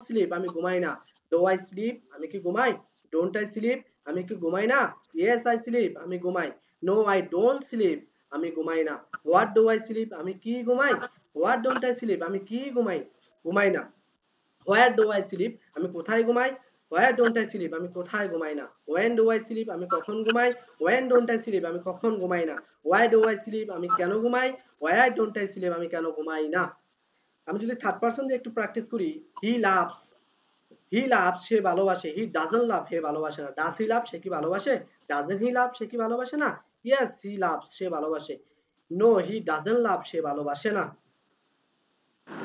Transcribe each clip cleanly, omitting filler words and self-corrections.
Slip আমি ঘুমাই না। ডু আই স্লিপ আমি কি ঘুমাই? ডোন্ট আই স্লিপ আমি কি ঘুমাই না? ইয়েস আই স্লিপ আমি ঘুমাই। নো আই ডোন্ট স্লিপ আমি ঘুমাই না। হোয়াট ডু আই স্লিপ আমি কি ঘুমাই? হোয়াট ডোন্ট আই স্লিপ আমি কি ঘুমাই? ঘুমাই না। হোয়ার ডু আই স্লিপ আমি কোথায় ঘুমাই? হোয়ার ডোন্ট আই স্লিপ আমি কোথায় ঘুমাই না। ওয়েন ডু আই স্লিপ আমি কখন ঘুমাই? ওয়েন ডোন্ট আই স্লিপ আমি কখন ঘুমাই না। ওয়াই ডু আই স্লিপ আমি কেন ঘুমাই? ওয়াই ডোন্ট আই স্লিপ আমি কেন ঘুমাই না। আমি যদি থার্ড পারসন দিয়ে একটু প্র্যাকটিস করি, হি লাভস, হি লাভস সে ভালোবাসে, হি ডাজন্ট লাভ সে ভালোবাসে না। ডাজ হি লাভ সে কি ভালোবাসে? ডাজন্ট হি লাভ সে কি ভালোবাসে না? ইয়েস হি লাভস সে ভালোবাসে। নো হি ডাজন্ট লাভ সে ভালোবাসে না।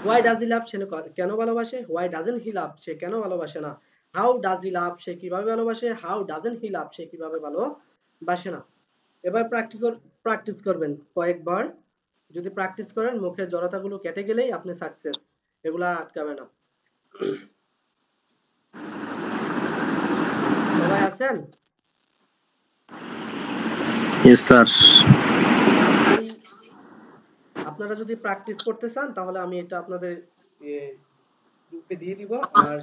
হোয়াই ডাজ হি লাভ সে কেন ভালোবাসে? হোয়াই ডাজন্ট হি লাভ সে কেন ভালোবাসে না। হাউ ডাজ হি লাভ সে কিভাবে ভালোবাসে? হাউ ডাজন্ট হি লাভ সে কিভাবে ভালোবাসে না। এবার প্র্যাকটিস করবেন কয়েকবার। যদি প্র্যাকটিস করেন মুখের জড়তাগুলো কেটে গেলেই আপনি সাকসেস, এগুলা আটকাবে না। সবাই আছেন? Yes sir. আপনারা যদি প্র্যাকটিস করতে চান তাহলে আমি এটা আপনাদের গ্রুপে দিয়ে দিব। আর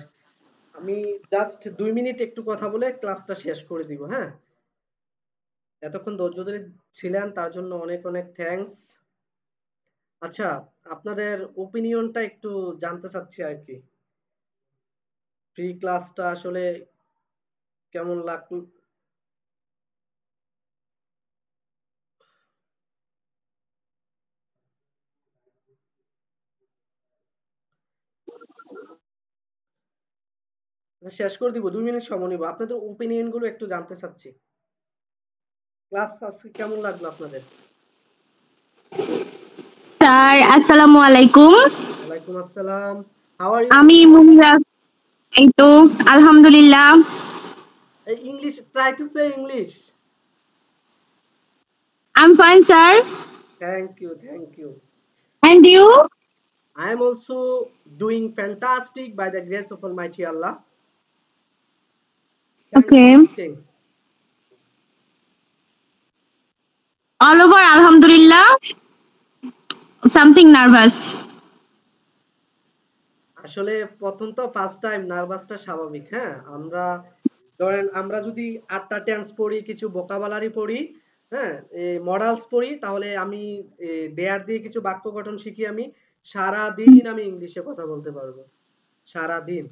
আমি জাস্ট 2 মিনিট একটু কথা বলে ক্লাসটা শেষ করে দিব। হ্যাঁ, এতক্ষণ ধৈর্য ধরে ছিলেন তার জন্য অনেক অনেক থ্যাঙ্কস। আচ্ছা, আপনাদের ওপিনিয়নটা একটু জানতে চাচ্ছি আর কি। ফ্রি ক্লাসটা আসলে কেমন লাগলো? শেষ করে দিব, 2 মিনিট সময় নিব। আপনাদের ওপিনিয়ন গুলো একটু জানতে চাচ্ছি। ক্লাস আজকে কেমন লাগলো আপনাদের? স্যার আসসালামু আলাইকুম। ওয়ালাইকুম আসসালাম। How are you? আমি মুনিরা। এই তো আলহামদুলিল্লাহ। English, try to say English. I'm fine, sir. Thank you, thank you. And you? I am also doing fantastic by the grace of Almighty Allah. Thanks Okay. for asking. All over alhamdulillah. Something nervous. আসলে প্রথম তো first time নার্ভাসটা স্বাভাবিক। হ্যাঁ, আমরা ধরেন আমরা যদি 8টা tense পড়ি, কিছু ভোকাবুলারি পড়ি, হ্যাঁ, মডালস পড়ি, তাহলে আমি দেয়ার দিয়ে কিছু বাক্য গঠন শিখি। আমি সারা দিন আমি ইংলিশে কথা বলতে পারবো, সারা দিন।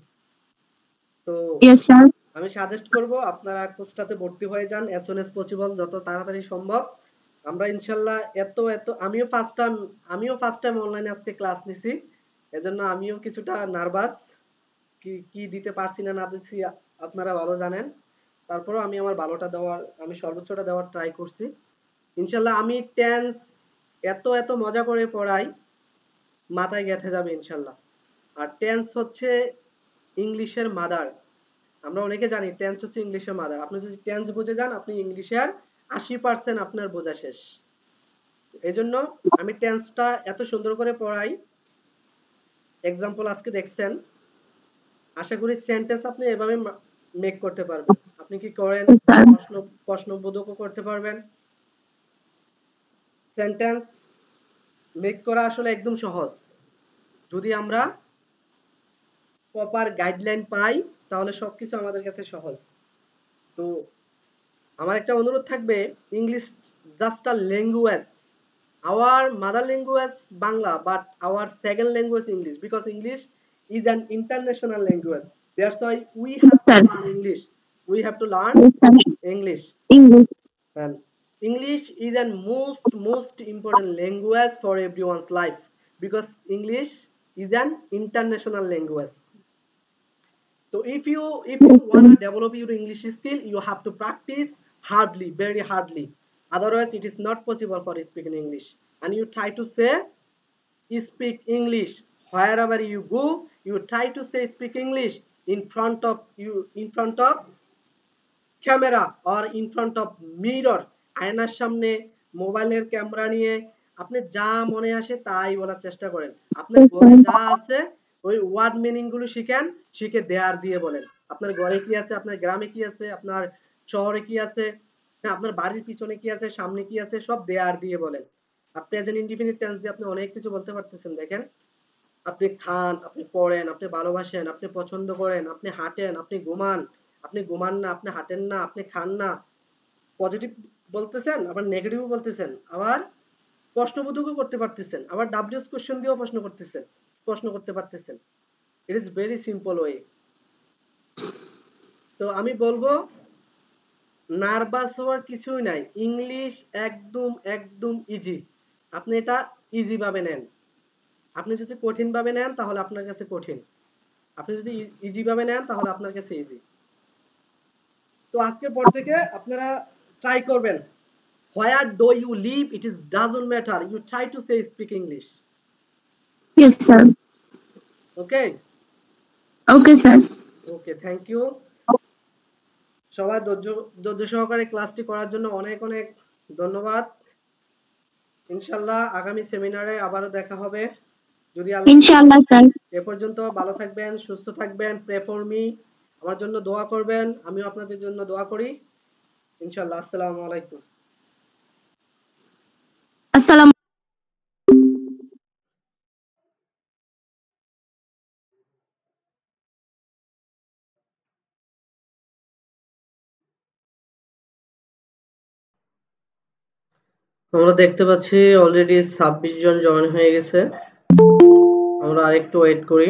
তো Yes, sir. আমি সাজেস্ট করব আপনারা কোর্সটাতে ভর্তি হয়ে যান as soon as possible, যত তাড়াতাড়ি সম্ভব। আমরা ইনশাআল্লাহ আমিও ফার্স্ট টাইম অনলাইনে আজকে ক্লাস নিছি, এজন্য আমিও কিছুটা নার্ভাস। কি কি দিতে পারছি না দিচ্ছি আপনারা ভালো জানেন। তারপরেও আমি আমার আমি সর্বোচ্চটা দেওয়ার ট্রাই করছি। ইনশাআল্লাহ আমি টেন্স এত মজা করে পড়াই, মাথায় গেঁথে যাবে ইনশাআল্লাহ। আর টেন্স হচ্ছে ইংলিশের মাদার। আমরা অনেকে জানি টেন্স হচ্ছে ইংলিশের মাদার। আপনি যদি টেন্স বুঝে যান, আপনি ইংলিশের 80% আপনার বোঝা শেষ। এজন্য আমি টেন্সটা এত সুন্দর করে পড়াই। এক্সাম্পল আজকে দেখছেন, আশা করি সেন্টেন্স আপনি এভাবে মেক করতে পারবেন। আপনি কি করেন? Yes, sir. প্রশ্নবোধকও করতে পারবেন। সেন্টেন্স মেক করা আসলে একদম সহজ, যদি আমরা প্রপার গাইডলাইন পাই তাহলে সবকিছু আমাদের কাছে সহজ। তো আমার একটা অনুরোধ থাকবে, English just a language. Our mother language Bangla, but our second language English, because English is an international language. That's why we Yes, have to sir. learn English. We have to learn Yes, sir. English. English. And English is a most important language for everyone's life, because English is an international language. So if you want to develop your English skill, you have to practice hardly, very hardly. Otherwise it is not possible for speaking English. And you try to say speak English wherever you go. You try to say speak English in front of camera or in front of mirror, আয়নার সামনে মোবাইলের camera নিয়ে আপনি যা মনে আসে তাই বলার চেষ্টা করেন। আপনার Yes, ঘরে sir. যা আছে ওই ওয়ার্ড মিনিং গুলো শিখেন, শিখে দেয়ার দিয়ে বলেন। আপনার ঘরে কি আছে, আপনার গ্রামে কি আছে, আপনার শহরে কি আছে, হ্যাঁ, আপনার বাড়ির পিছনে কি আছে, সামনে কি আছে, সব দেয়ার দিয়ে বলেন। আপনি এজ এন ইনডিফিনিট টেন্স দিয়ে আপনি অনেক কিছু বলতে পারতেছেন। দেখেন, আপনি খান, আপনি পড়েন, আপনি ভালোবাসেন, আপনি পছন্দ করেন, আপনি হাঁটেন, আপনি ঘুমান না, আপনি হাঁটেন না, আপনি খান না। পজিটিভ বলতেছেন, আবার নেগেটিভও বলতেছেন, আবার প্রশ্নবোধকও করতে পারতেছেন, আবার ডাব্লিউএস কোশ্চেন দিয়েও প্রশ্ন করতে পারতেছেন। It is very simple way. তো আমি বলবো নার্ভাস হওয়ার কিছুই নাই। ইংলিশ একদম একদম ইজি। আপনি এটা ইজি ভাবে নেন। আপনি যদি কঠিন ভাবে নেন তাহলে আপনার কাছে কঠিন। আপনি যদি ইজি ভাবে নেন তাহলে আপনার কাছে ইজি। তো আজকের পর থেকে আপনারা ট্রাই করবেন। Where do you live? It is doesn't matter. You try to say speak English. Yes, sir. Okay? Okay, sir. Okay, thank you. সবাই ধৈর্য সহকারে ক্লাসটি করার জন্য অনেক অনেক ধন্যবাদ। ইনশাল্লাহ আগামী সেমিনারে আবারও দেখা হবে যদি আল্লাহ। Inshallah, sir. এ পর্যন্ত ভালো থাকবেন, সুস্থ থাকবেন। প্রে ফর মি, আমার জন্য দোয়া করবেন, আমিও আপনাদের জন্য দোয়া করি। ইনশাল্লাহ। আসসালামু আলাইকুম। Assalam. আমরা দেখতে পাচ্ছি অলরেডি 26 জন জয়েন হয়ে গেছে। আমরা আরেকটু ওয়েট করি।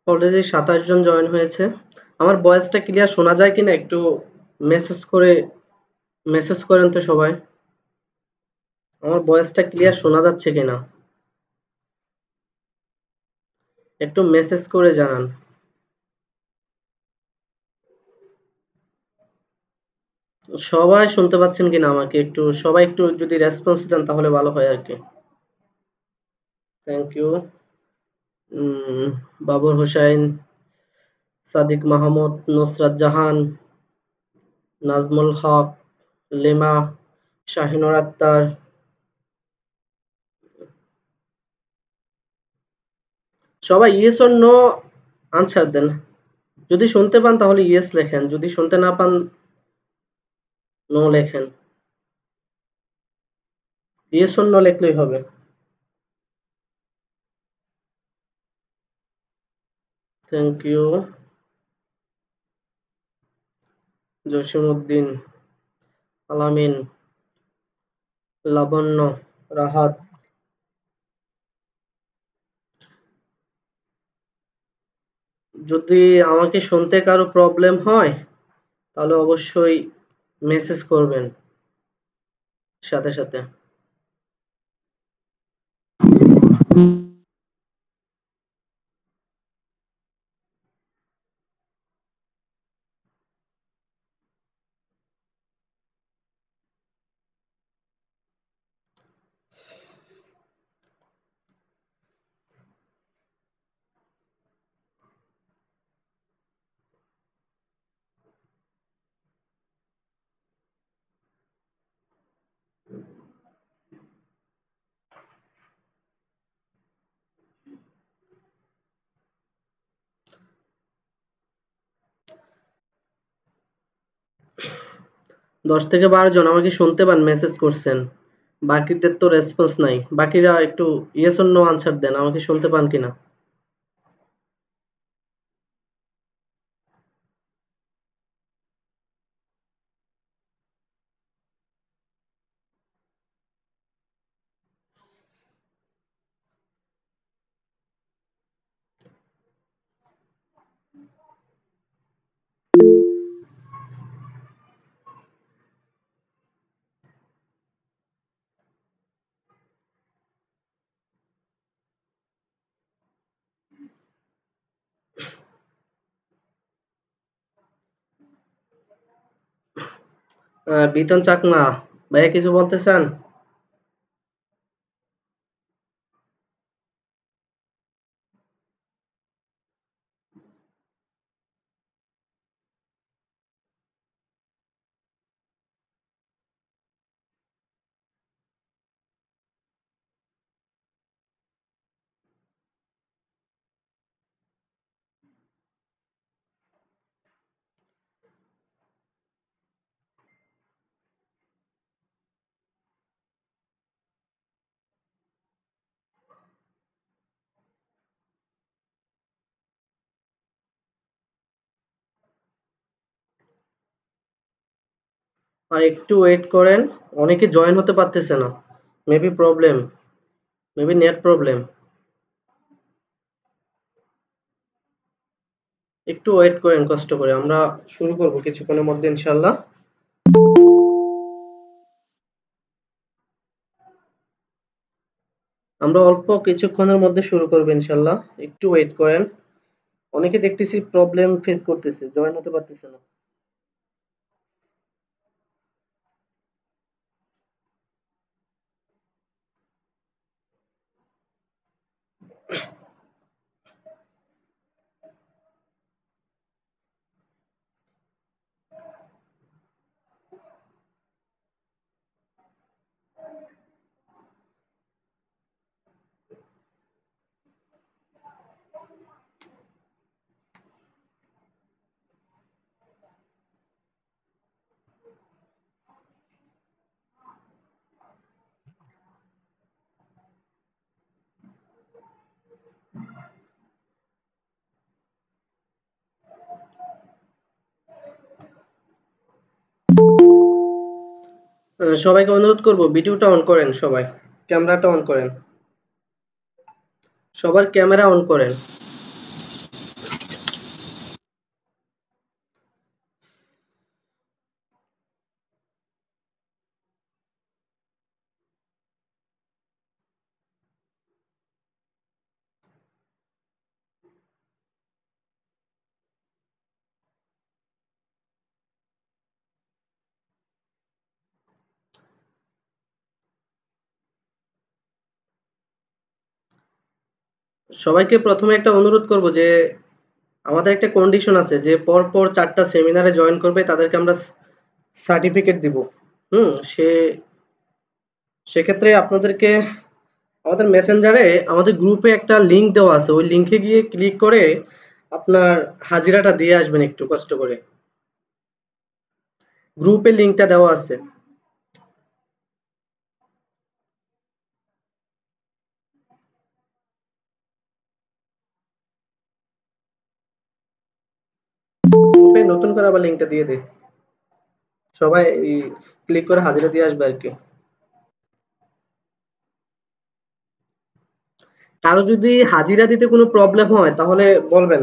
অলরেডি 27 জন জয়েন হয়েছে। আমার ভয়েসটা ক্লিয়ার শোনা যায় কিনা একটু মেসেজ করে মেসেজ করেন তো সবাই। আমার ভয়েসটা ক্লিয়ার শোনা যাচ্ছে কিনা একটু মেসেজ করে জানান। সবাই শুনতে পাচ্ছেন কিনা আমাকে একটু সবাই একটু যদি রেসপন্স দেন তাহলে ভালো হয় আর কি। Thank you. বাবর হোসাইন, সাদিক মাহমুদ, নুসরাত জাহান, নাজমুল হক, লিমা, শাহিনুর আক্তার। সবাই ইয়েস অর নো আনসার দেন। যদি শুনতে পান তাহলে ইয়েস লেখেন, যদি শুনতে না পান নো লেখেন। ইয়েস অর নো লিখলেই হবে। Thank you. জসিমউদ্দিন, আলামিন, লাবণ্য, রাহাত। যদি আমাকে শুনতে কারো প্রবলেম হয় তাহলে অবশ্যই মেসেজ করবেন সাথে সাথে। 10 থেকে 12 জন আমাকে শুনতে পান মেসেজ করছেন। বাকিদের তো রেসপন্স নাই। বাকিরা একটু ইয়েস অর নো আনসার দেন আমাকে শুনতে পান কিনা। বিতন চাকমা, ভাইয়া কিছু বলতে চান? আর একটু ওয়েট করেন, অনেকে জয়েন হতে পারতেছে না, maybe problem, maybe net problem. একটু ওয়েট করেন কষ্ট করে, আমরা শুরু করব কিছুক্ষণের মধ্যে ইনশাল্লাহ। আমরা অল্প কিছুক্ষণের মধ্যে শুরু করব ইনশাল্লাহ, একটু ওয়েট করেন। অনেকে দেখতেছি প্রবলেম ফেস করতেছে, জয়েন হতে পারতেছে না। সবাইকে অনুরোধ করব ভিডিওটা অন করেন, সবাই ক্যামেরাটা অন করেন, সবার ক্যামেরা অন করেন। সবাইকে প্রথমে একটা অনুরোধ করব যে আমাদের একটা কন্ডিশন আছে যে পরপর 4টা সেমিনারে জয়েন করবে তাদেরকে আমরা সার্টিফিকেট দিব। সে সেক্ষেত্রে আপনাদেরকে আমাদের মেসেঞ্জারে আমাদের গ্রুপে একটা লিংক দেওয়া আছে, ওই লিংকে গিয়ে ক্লিক করে আপনার হাজিরাটা দিয়ে আসবেন একটু কষ্ট করে। গ্রুপে লিংকটা দেওয়া আছে। গ্রুপে নতুন করে আবার লিংকটা দিয়ে দে, সবাই ক্লিক করে হাজিরা দিয়ে আসবে আর কি। কারো যদি হাজিরা দিতে কোনো প্রবলেম হয় তাহলে বলবেন।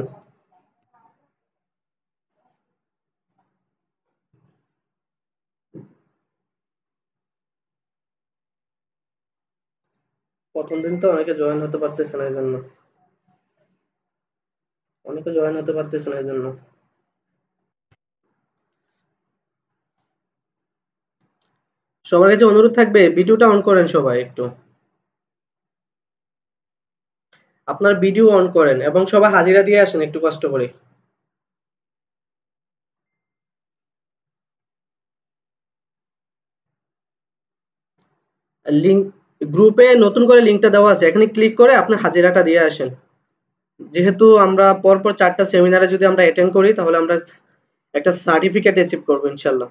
প্রথম দিন তো অনেকে জয়েন হতে পারতেছে না, এই জন্য অনেকে জয়েন হতে পারতেছে না এই জন্য। সবার কাছে অনুরোধ থাকবে ভিডিওটা অন করেন সবাই একটু, আপনার ভিডিও অন করেন এবং সবাই হাজিরা দিয়ে আসেন একটু কষ্ট করে। লিংক গ্রুপে নতুন করে লিংকটা দেওয়া আছে, এখানে ক্লিক করে আপনি হাজিরাটা দিয়ে আসেন। যেহেতু আমরা পরপর 4টা সেমিনারে যদি আমরা অ্যাটেন্ড করি তাহলে আমরা একটা সার্টিফিকেট অ্যাচিভ করবো ইনশাল্লাহ।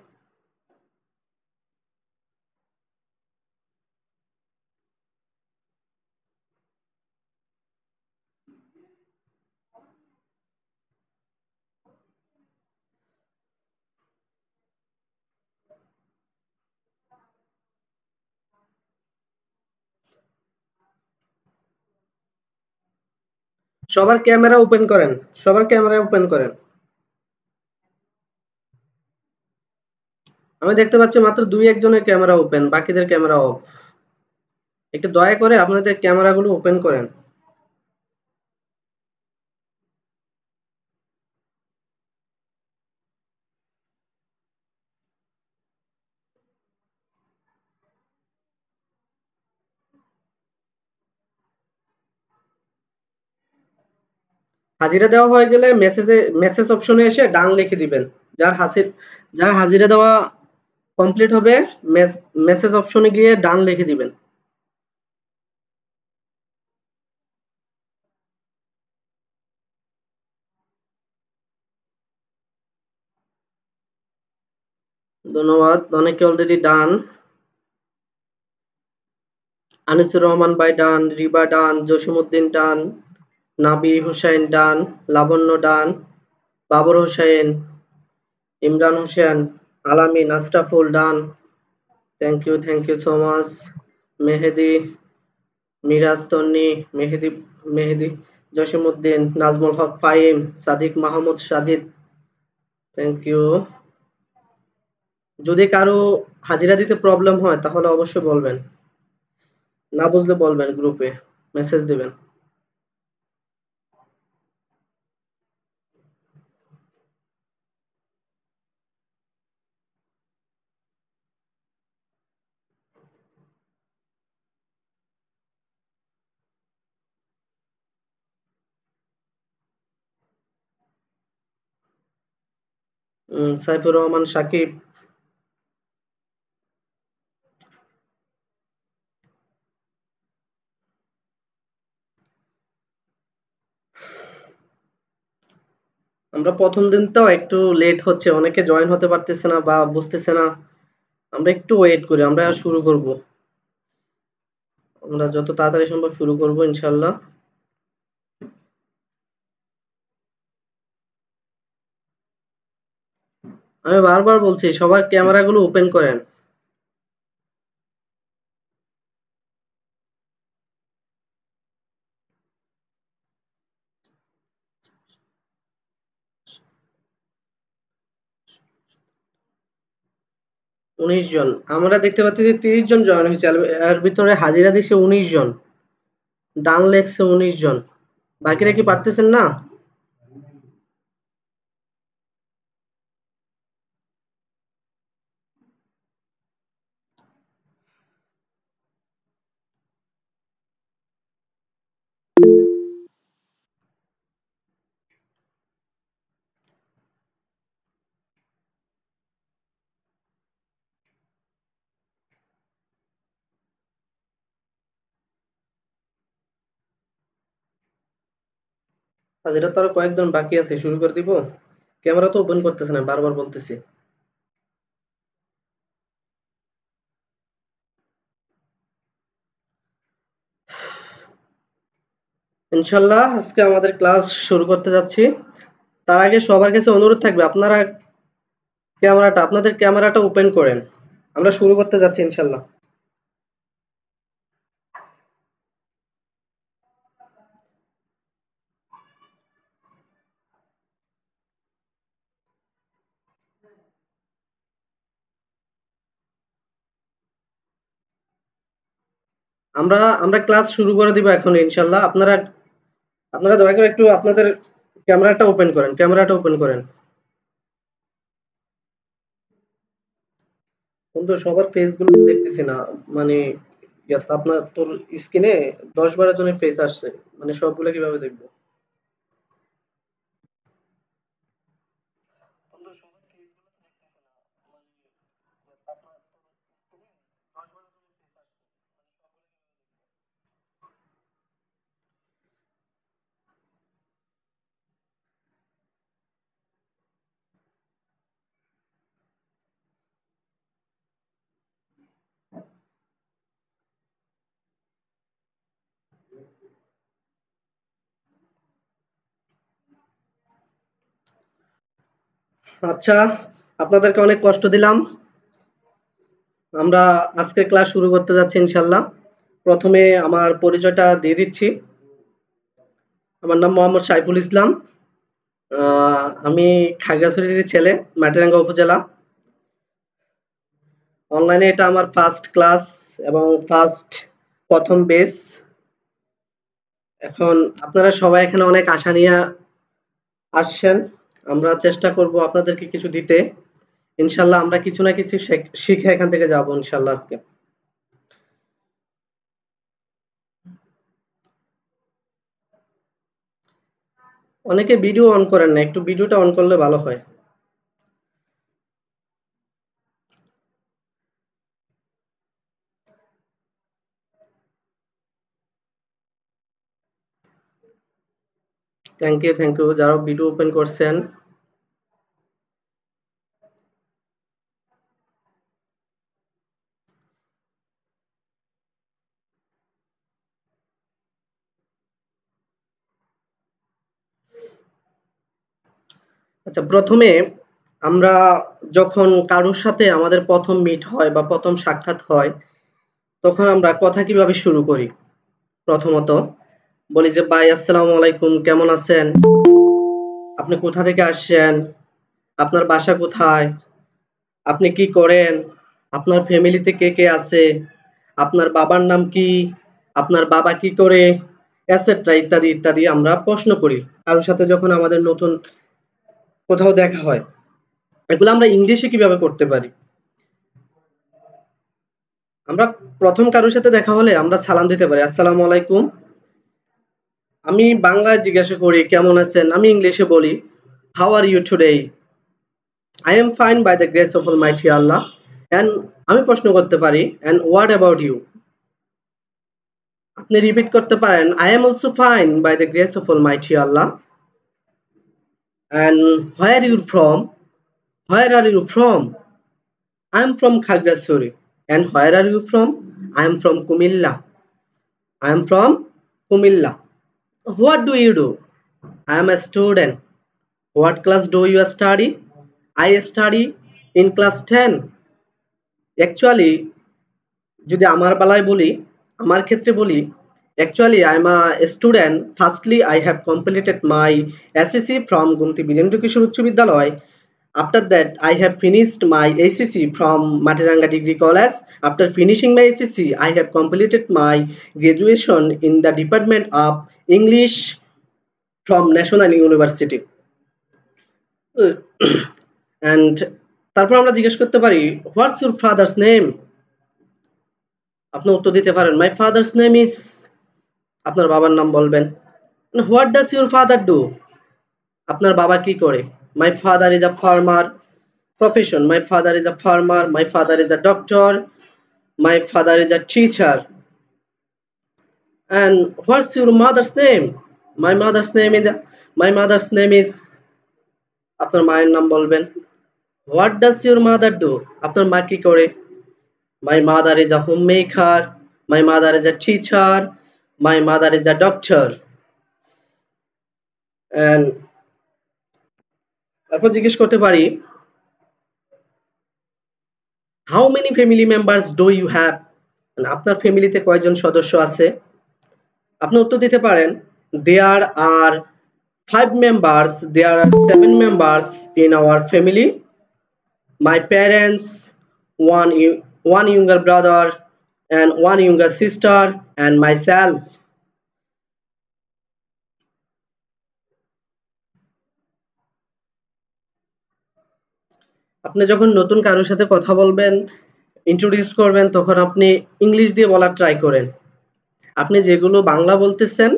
সবার ক্যামেরা ওপেন করেন, সবার ক্যামেরা ওপেন করেন। আমি দেখতে পাচ্ছি মাত্র 2-1 জনের ক্যামেরা ওপেন, বাকিদের ক্যামেরা অফ। একটু দয়া করে আপনাদের ক্যামেরাগুলো ওপেন করেন। হাজিরা দেওয়া হয়ে গেলে মেসেজ অপশনে এসে ডান লিখে দিবেন। যার হাসির যার হাজিরা দেওয়া কমপ্লিট হবে মেসেজ অপশনে গিয়ে ডান লিখে দিবেন। ধন্যবাদ, অনেকে অলরেডি ডান। আনিসুর রহমান ভাই ডান, রিবা ডান, জসিমউদ্দিন ডান, নাবি হুসাইন ডান, লাবণ্য ডান, বাবর হোসেন, ইমরান হোসেন, আলামিন, আশরাফুল ডান। Thank you so much. Mehedi, Miraj Tonni, Mehedi, Jasimuddin, Nazmul Haque Fahim, Sadiq Mahmud Sajid. Thank you. যদি কারো হাজিরা দিতে প্রবলেম হয় তাহলে অবশ্যই বলবেন, না বুঝলে বলবেন, গ্রুপে মেসেজ দিবেন। সাইফুর রহমান সাকিব। আমরা প্রথম দিন তো একটু লেট হচ্ছে, অনেকে জয়েন হতে পারতেছে না বা বুঝতেছে না। আমরা একটু ওয়েট করি, আমরা শুরু করব। আমরা যত তাড়াতাড়ি সম্ভব শুরু করব ইনশাল্লাহ। আমি বারবার বলছি সবার ক্যামেরাগুলো ওপেন করেন। ১৯ জন। আমরা দেখতে পাচ্ছি যে ৩০ জন জয়েন হয়েছে। এর ভিতরে হাজিরা দিছে ১৯ জন। ডান লেগছে ১৯ জন। বাকিরা কি পারতেছেন না? হাজিরা তো আরো কয়েকজন বাকি আছে, শুরু করে দিব। ক্যামেরা তো ওপেন করতেছে না, বারবার বলতেছি। ইনশাল্লাহ আজকে আমাদের ক্লাস শুরু করতে যাচ্ছি। তার আগে সবার কাছে অনুরোধ থাকবে, আপনাদের ক্যামেরাটা ওপেন করেন। আমরা শুরু করতে যাচ্ছি ইনশাল্লাহ। আমরা আমরা ক্লাস শুরু করে দিব এখন ইনশাল্লাহ। আপনারা আপনারা দয়া করে একটু আপনাদের ক্যামেরাটা ওপেন করেন। বন্ধু সবার ফেস গুলো তো দেখতেছি না, মানে আপনার তোর স্ক্রিনে ১০-১২ জনের ফেস আসছে, মানে সবগুলা কিভাবে দেখবো? আচ্ছা, আপনাদেরকে অনেক কষ্ট দিলাম। আমরা আজকের ক্লাস শুরু করতে যাচ্ছি ইনশাল্লাহ। প্রথমে আমার পরিচয়টা দিয়ে দিচ্ছি। আমার নাম মোহাম্মদ সাইফুল ইসলাম। আমি খাগড়াছড়ির ছেলে, মাটিরাঙ্গা উপজেলা। অনলাইনে এটা আমার ফার্স্ট ক্লাস এবং প্রথম বেস। এখন আপনারা সবাই এখানে অনেক আশা নিয়ে আসছেন। আমরা চেষ্টা করব আপনাদেরকে কিছু দিতে। ইনশাল্লাহ আমরা কিছু না কিছু শিখে এখান থেকে যাব ইনশাল্লাহ আজকে। অনেকে ভিডিও অন করেন না, একটু ভিডিওটা অন করলে ভালো হয়। থ্যাংক ইউ যারা ভিডিও ওপেন করছেন। আচ্ছা, প্রথমে আমরা যখন কারোর সাথে আমাদের প্রথম মিট হয় বা প্রথম সাক্ষাৎ হয়, তখন আমরা কথা কিভাবে শুরু করি? প্রথমত বলি যে ভাই আসসালামু আলাইকুম, কেমন আছেন? আপনি কোথা থেকে আসছেন? আপনার বাসা কোথায়? আপনি কি করেন? আপনার ফ্যামিলিতে কে কে আছে? আপনার বাবার নাম কি? আপনার বাবা কি করে? এটসেট্রা ইত্যাদি ইত্যাদি আমরা প্রশ্ন করি কারোর সাথে যখন আমাদের নতুন কোথাও দেখা হয়। এগুলো আমরা ইংলিশে কিভাবে করতে পারি? আমরা প্রথম কারোর সাথে দেখা হলে আমরা সালাম দিতে পারি, আসসালামু আলাইকুম। আমি বাংলায় জিজ্ঞাসা করি কেমন আছেন, আমি ইংলিশে বলি how are you today, I am fine by the grace of almighty Allah. And আমি প্রশ্ন করতে পারি এন্ড হোয়াট অ্যাবাউট ইউ, আপনি রিপিট করতে পারেন I am also fine by the grace of almighty Allah. And where you from, where are you from, I am from Khagrachari. And where are you from, I am from Comilla, I am from Comilla. What do you do, I am a student. What class do you study? I study in class 10. Actually, যদি আমার বেলায় বলি, আমার ক্ষেত্রে বলি, actually I am a student. Firstly, I have completed my SSC from Gumti Birendra Kishore Ucch Bidyalaya. After that, I have finished my ACC from Matiranga Degree College. After finishing my ACC, I have completed my graduation in the Department of English from National University. And তারপর আমরা জিজ্ঞেস করতে পারি what's your father's name, আপনি উত্তর দিতে পারেন my father's name is, আপনার বাবার নাম বলবেন। What does your father do, আপনার বাবা কি করে? My father is a farmer. Profession, my father is a farmer, my father is a doctor, my father is a teacher. and what's your mother's name, my mother's name is, my mother's name is, আপনার মায়ের নাম বলবেন। What does your mother do, আপনার মা কি করে? My mother is a homemaker, my mother is a teacher, my mother is a doctor. And তারপর জিজ্ঞেস করতে পারি how many family members do you have, আপনার ফ্যামিলিতে কয়জন সদস্য আছে? আপনি উত্তর দিতে পারেন there are 5 members, there are 7 members in our family, my parents, one younger brother and one younger sister and myself. আপনি যখন নতুন কারোর সাথে কথা বলবেন, ইন্ট্রোডিউস করবেন, তখন আপনি ইংলিশ দিয়ে বলার ট্রাই করেন। আপনি যেগুলো বাংলা বলতেছেন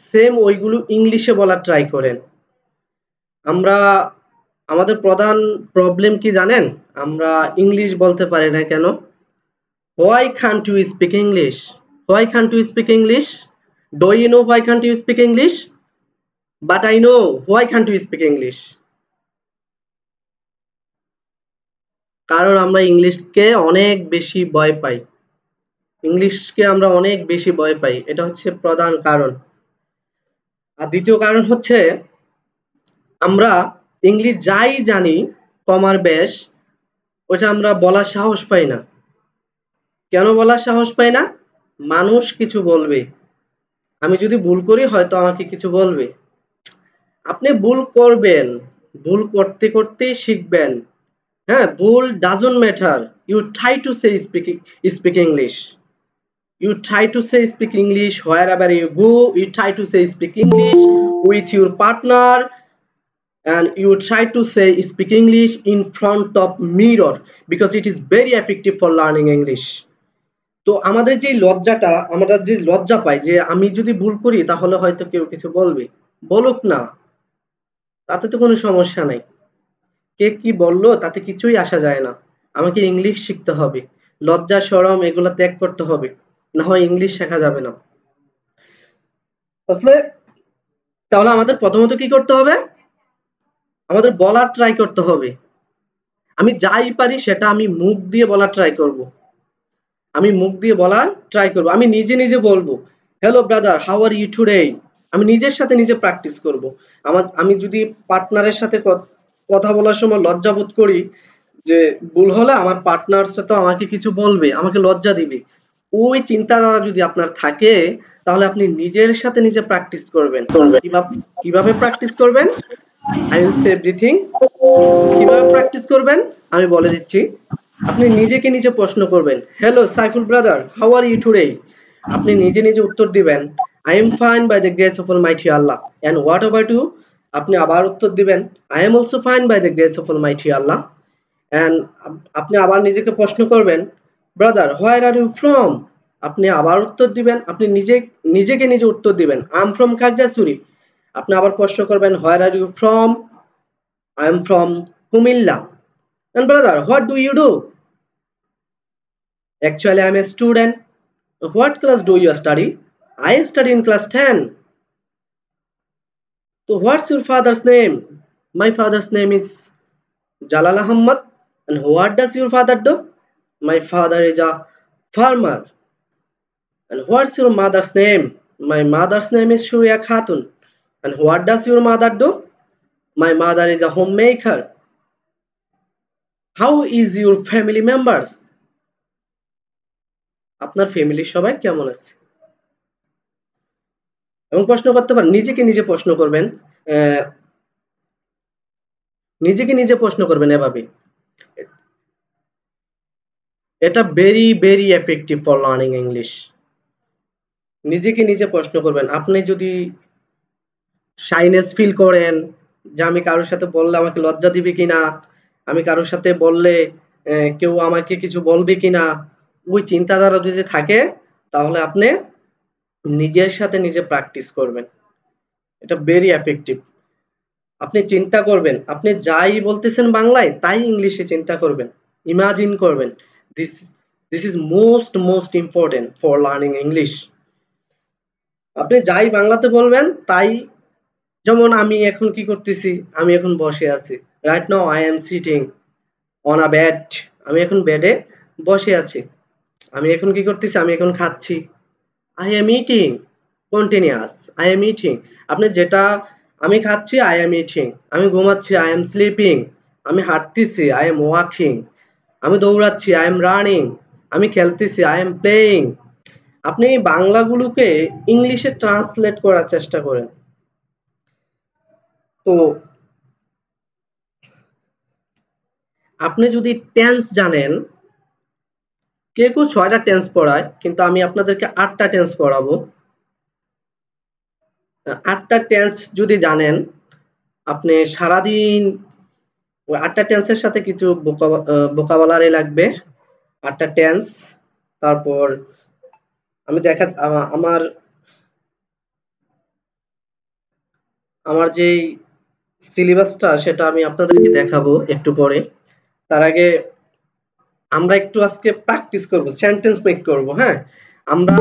সেম ওইগুলো ইংলিশে বলার ট্রাই করেন। আমরা আমাদের প্রধান প্রবলেম কি জানেন? আমরা ইংলিশ বলতে পারি না কেন? Why can't you speak English? Why can't you speak English? Do you know why can't you speak English? But I know why can't you speak English? কারণ আমরা ইংলিশকে অনেক বেশি ভয় পাই। ইংলিশকে আমরা অনেক বেশি ভয় পাই, এটা হচ্ছে প্রধান কারণ। আর দ্বিতীয় কারণ হচ্ছে আমরা ইংলিশ যাই জানি কমার বেশ, ওটা আমরা বলার সাহস পাই না। কেন বলার সাহস পাই না? মানুষ কিছু বলবে, আমি যদি ভুল করি হয়তো আমাকে কিছু বলবে। আপনি ভুল করবেন, ভুল করতে করতেই শিখবেন। হ্যাঁ, ভুল doesn't matter, you try to say speak English, you try to say speak English wherever you go, you try to say speak English with your partner, and you try to say speak English in front of mirror because it is very effective for learning English. তো আমাদের যে লজ্জাটা, আমরা যে লজ্জা পাই যে আমি যদি ভুল করি তাহলে হয়তো কেউ কিছু বলবে, বলুক না, তাতে তো কোনো সমস্যা নাই। কে কি বললো তাতে কিছুই আসা যায় না। আমাকে ইংলিশ শিখতে হবে, লজ্জা শরম এগুলো ত্যাগ করতে হবে, না হয় ইংলিশ শেখা যাবে না। আসলে তাহলে আমাদের প্রথমত কি করতে হবে, আমাদের বলার ট্রাই করতে হবে। আমি যাই পারি সেটা আমি মুখ দিয়ে বলার ট্রাই করব। আমি মুখ দিয়ে বলার ট্রাই করব, আমি নিজে নিজে বলবো, hello brother, how are you today. আমি নিজের সাথে নিজে প্র্যাকটিস করব। আমি যদি পার্টনারের সাথে কথা বলার সময় লজ্জা বোধ করি, যে ভুল হলে আমার পার্টনার তো আমাকে কিছু বলবে, আমাকে লজ্জা দিবে, ওই চিন্তাধারা যদি আপনার থাকে, তাহলে আপনি নিজের সাথে নিজে প্র্যাকটিস করবেন। কিভাবে কিভাবে প্র্যাকটিস করবেন? I will say everything. কিভাবে প্র্যাকটিস করবেন আমি বলে দিচ্ছি। আপনি নিজেকে নিজে প্রশ্ন করবেন, hello Saiful brother, how are you today. আপনি নিজে নিজে উত্তর দিবেন, I am fine by the grace of almighty Allah. And what about you? আপনি আবার উত্তর দিবেন, I am also fine by the grace of almighty Allah. And আপনি আবার নিজেকে প্রশ্ন করবেন, brother where are you from? আপনি আবার উত্তর দিবেন, আপনি নিজেকে নিজে উত্তর দিবেন, আই এম ফ্রম খাগড়াছড়ি। আপনি আবার প্রশ্ন করবেন, where are you from? I am from Comilla. And brother, what do you do? Actually, I'm a student. What class do you study? I study in class 10. So what's your father's name? My father's name is Jalal Ahmad. And what does your father do? My father is a farmer. And what's your mother's name? My mother's name is Shuya Khatun. And what does your mother do? My mother is a homemaker. How is your family members? আপনার ফ্যামিলির সবাই কেমন আছে? এবং প্রশ্ন করতে পারেন, নিজেকে নিজে প্রশ্ন করবেন, নিজেকে নিজে প্রশ্ন করবেন এভাবে। এটা very very effective for learning English. নিজেকে নিজে প্রশ্ন করবেন। আপনি যদি শাইনেস ফিল করেন, যে আমি কারোর সাথে বললে আমাকে লজ্জা দিবে কিনা, আমি কারোর সাথে বললে কেউ আমাকে কিছু বলবে কিনা, ওই চিন্তাধারা যদি থাকে, তাহলে আপনি নিজের সাথে নিজে প্র্যাকটিস করবেন। এটা ভেরি এফেক্টিভ। আপনি চিন্তা করবেন, আপনি যাই বলতেছেন বাংলায় তাই ইংলিশে চিন্তা করবেন, ইমাজিন করবেন। This this is most important for learning English. আপনি যাই বাংলাতে বলবেন তাই, যেমন আমি এখন কি করতেছি, আমি এখন বসে আছি, right now I am sitting on a bed. আমি এখন বেডে বসে আছি। আমি এখন কি করতেছি, আমি এখন খাচ্ছি, I am eating continuous, I am eating. আপনি যেটা, আমি খাচ্ছি, আই এম ইটিং। আমি ঘুমাচ্ছি, আই এম স্লিপিং। আমি হাঁটতেছি, আই এম ওয়াকিং। আমি দৌড়াচ্ছি, আই এম রানিং। আমি খেলতেছি, আই এম প্লেয়িং। আপনি এই বাংলাগুলোকে ইংলিশে ট্রান্সলেট করার চেষ্টা করেন। তো আপনি যদি টেন্স জানেন, কেউ 6টা টেন্স পড়ায়, কিন্তু আমি আপনাদেরকে 8টা টেন্স পড়াবো। 8টা টেন্স যদি জানেন, আপনি সারাদিন ওই 8টা টেন্সের সাথে কিছু ভোকাবুলারি লাগবে, 8টা টেন্স। তারপর আমি আমার আমার যেই সিলেবাসটা সেটা আমি আপনাদেরকে দেখাবো একটু পরে। তার আগে আমরা একটু আজকে প্র্যাকটিস করব, সেন্টেন্স মেক করব। হ্যাঁ, আমরা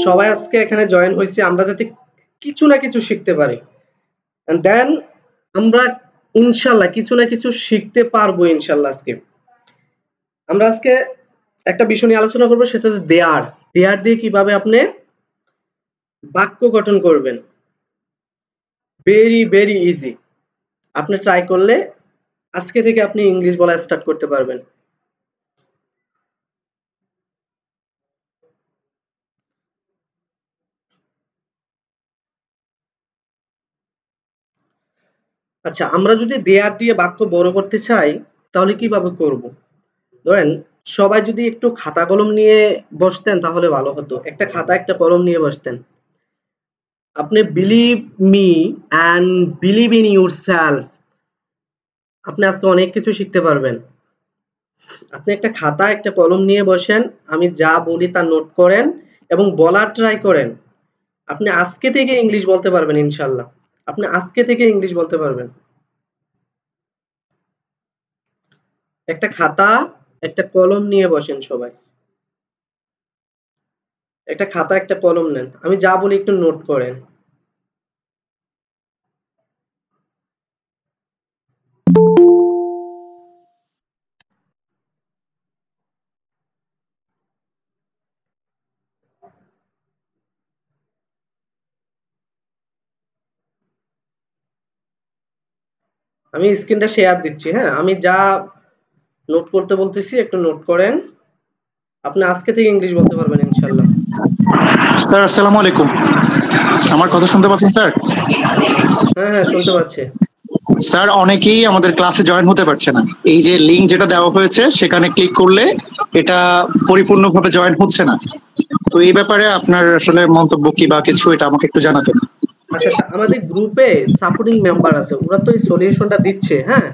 সবাই আজকে এখানে জয়েন হয়েছি আমরা যাতে কিছু না কিছু শিখতে পারি, এন্ড দেন আমরা ইনশাআল্লাহ কিছু না কিছু শিখতে পারবো ইনশাআল্লাহ। আমরা আজকে একটা বিষয় নিয়ে আলোচনা করব, সেটা হচ্ছে দেয়ার। দেয়ার দিয়ে কিভাবে আপনি বাক্য গঠন করবেন, ভেরি ভেরি ইজি। আপনি ট্রাই করলে আজকে থেকে আপনি ইংলিশ বলা স্টার্ট করতে পারবেন। আচ্ছা, আমরা যদি দেয়ার দিয়ে বাক্য বড় করতে চাই তাহলে কিভাবে করব? ধরেন সবাই যদি একটু খাতা কলম নিয়ে বসতেন তাহলে ভালো হতো। একটা খাতা একটা কলম নিয়ে বসতেন। আপনি believe me and believe in yourself, আপনি আজকে অনেক কিছু শিখতে পারবেন। আপনি একটা খাতা একটা কলম নিয়ে বসেন, আমি যা বলি তা নোট করেন এবং বলার ট্রাই করেন। আপনি আজকে থেকে ইংলিশ বলতে পারবেন ইনশাল্লাহ। আপনি আজকে থেকে ইংলিশ বলতে পারবেন। একটা খাতা, একটা কলম নিয়ে বসেন সবাই। একটা খাতা, একটা কলম নেন। আমি যা বলি একটু নোট করেন। আমি স্ক্রিনটা শেয়ার দিচ্ছি, হ্যাঁ? আমি যা নোট করতে বলতেছি একটু নোট করেন। আপনি আজকে থেকে ইংলিশ বলতে পারবেন ইনশাল্লাহ। স্যার আসসালামু আলাইকুম। আমার কথা শুনতে পাচ্ছেন স্যার? হ্যাঁ, হ্যাঁ, শুনতে পাচ্ছি। স্যার অনেকেই আমাদের ক্লাসে জয়েন হতে পারছে না। এই যে লিংক যেটা দেওয়া হয়েছে সেখানে ক্লিক করলে এটা পরিপূর্ণভাবে জয়েন হচ্ছে না। তো এই ব্যাপারে আপনার আসলে মন্তব্য কি বা কিছু এটা আমাকে একটু জানাবেন। আচ্ছা, আচ্ছা, আমাদের গ্রুপে সাপোর্টিং মেম্বার আছে। ওরা তো এই সলিউশনটা দিচ্ছে, হ্যাঁ?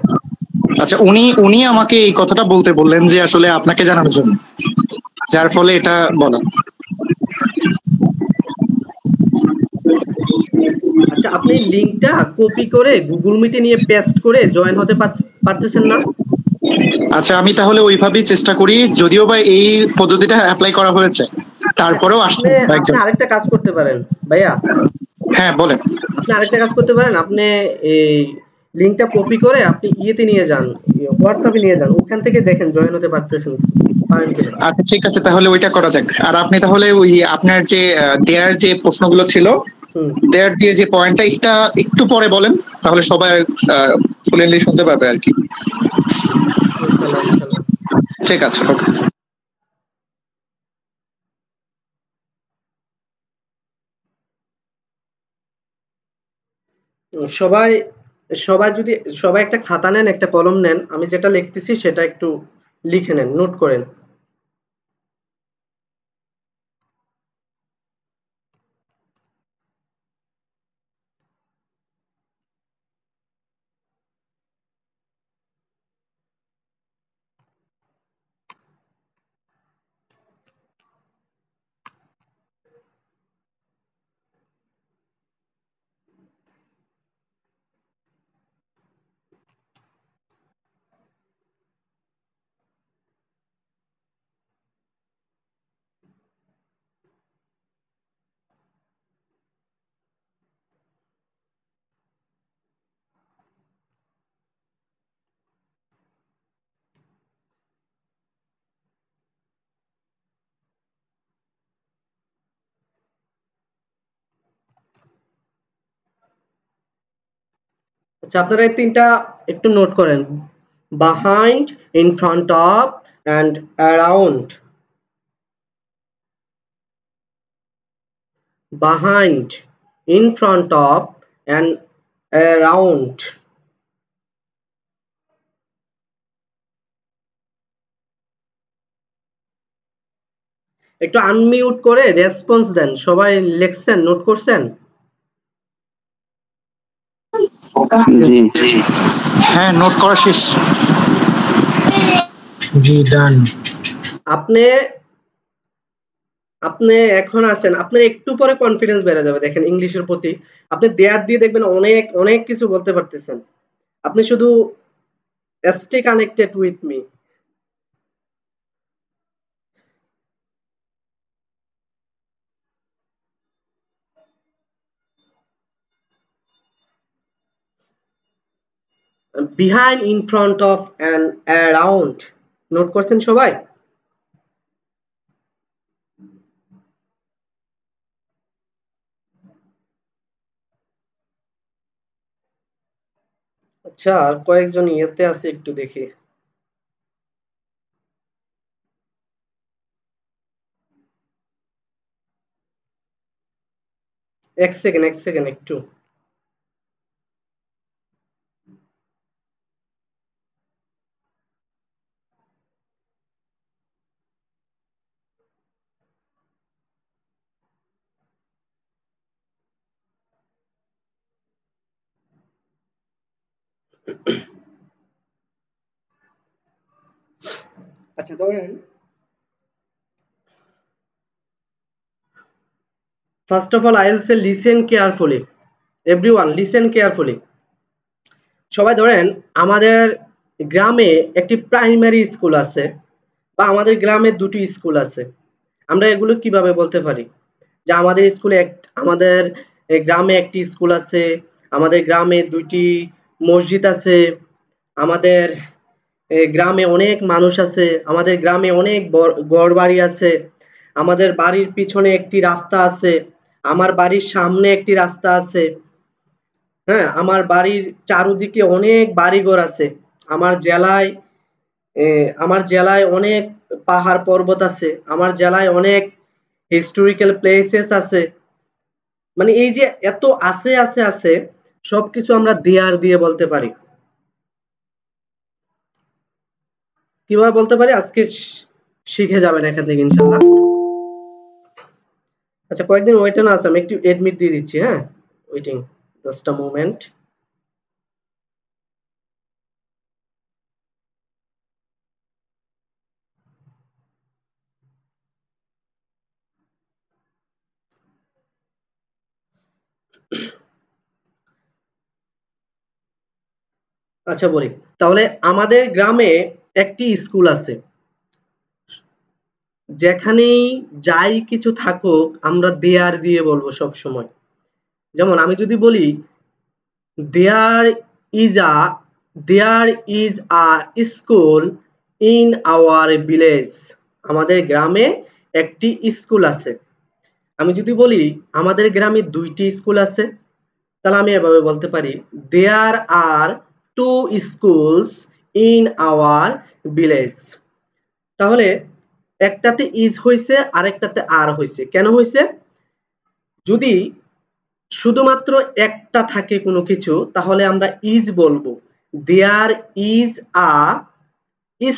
আচ্ছা, উনি উনি আমাকে এই কথাটা বলতে বললেন যে আসলে আপনাকে জানানোর জন্য, যার ফলে এটা বলা। আচ্ছা, আপনি লিংকটা কপি করে গুগল মিটে নিয়ে পেস্ট করে জয়েন হতে পারতেছেন না? আচ্ছা, আমি তাহলে ওইভাবেই চেষ্টা করি, যদিও বা এই পদ্ধতিটা অ্যাপ্লাই করা হয়েছে, আচ্ছা, তারপরেও আসছে আপনি আপনি একজন। আরেকটা কাজ করতে পারেন ভাইয়া। হ্যাঁ বলেন। আপনি আরেকটা কাজ করতে পারেন। আপনি এই লিংকটা কপি করে আপনি ইয়েতে নিয়ে যান, হোয়াটসঅ্যাপে নিয়ে যান। ওখান থেকে দেখেন জয়েন হতে পারেন কিনা। আচ্ছা ঠিক আছে, তাহলে ওইটা করা যাক। আর আপনি তাহলে ওই আপনার যে দেয়ার যে প্রশ্নগুলো ছিল, হুম। দেয়ার দিয়ে যে পয়েন্টটা এটা একটু পরে বলেন, তাহলে সবাই ফুলেনলি শুনতে পারবে আর কি। ইনশাল্লাহ, ইনশাল্লাহ। ঠিক আছে, ওকে। সবাই সবাই যদি সবাই একটা খাতা নেন, একটা কলম নেন। আমি যেটা লিখতেছি সেটা একটু লিখে নেন, নোট করেন। আচ্ছা, আপনারা এই ৩ টা একটু নোট করেন। behind, in front of and around. behind, in front of and around. একটু আনমিউট করে রেসপন্স দেন। সবাই লিখছেন, নোট করছেন? জি হ্যাঁ, নোট করা শেষ। জি ডান। আপনি আপনি এখন আছেন, আপনার একটু পরে কনফিডেন্স বেড়ে যাবে দেখেন ইংলিশের প্রতি। আপনি দেয়ার দিয়ে দেখবেন অনেক অনেক কিছু বলতে পারতেছেন। আপনি শুধু stay connected with me. behind, in front of and around. Note করছেন সবাই? আচ্ছা, আর কয়েকজন ইয়েতে আছে একটু দেখি। এক সেকেন্ড একটু। আচ্ছা, ধরেন first of all I will say listen carefully. Everyone listen carefully. সবাই ধরেন আমাদের গ্রামে একটি প্রাইমারি স্কুল আছে বা আমাদের গ্রামে দুটি স্কুল আছে। আমরা এগুলো কিভাবে বলতে পারি যে আমাদের স্কুলে আমাদের গ্রামে একটি স্কুল আছে, আমাদের গ্রামে দুইটি মসজিদ আছে, আমাদের গ্রামে অনেক মানুষ আছে, আমাদের গ্রামে অনেক ঘরবাড়ি আছে, আমাদের বাড়ির পিছনে একটি রাস্তা আছে, আমার বাড়ির সামনে একটি রাস্তা আছে, হ্যাঁ, আমার বাড়ির চারদিকে অনেক বাড়িঘর আছে, আমার জেলায় আমার জেলায় অনেক পাহাড় পর্বত আছে, আমার জেলায় অনেক হিস্টোরিক্যাল প্লেসেস আছে। মানে এই যে এত আছে আছে আছে সবকিছু আমরা দেয়ার দিয়ে বলতে পারি। কিভাবে বলতে পারি আজকে শিখে যাবেন এখান থেকে ইনশাআল্লাহ। আচ্ছা কয়েকদিন ওয়েট না আছে, আমি একটু এডমিট দিয়ে দিচ্ছি। হ্যাঁ, ওয়েটিং জাস্ট আ মোমেন্ট। আচ্ছা বলি তাহলে, আমাদের গ্রামে একটি স্কুল আছে, যেখানেই যাই কিছু থাকুক আমরা দেয়ার দিয়ে বলবো সব সময়। যেমন আমি যদি বলি there is a there is a school in our village, আমাদের গ্রামে একটি স্কুল আছে। আমি যদি বলি আমাদের গ্রামে দুইটি স্কুল আছে, তাহলে আমি এভাবে বলতে পারি there are two schools in our village. তাহলে একটাতে ইজ হয়েছে আর একটাতে আর হয়েছে, কেন হয়েছে? যদি শুধুমাত্র একটা থাকে কোনো কিছু তাহলে আমরা ইজ বলবো, there is a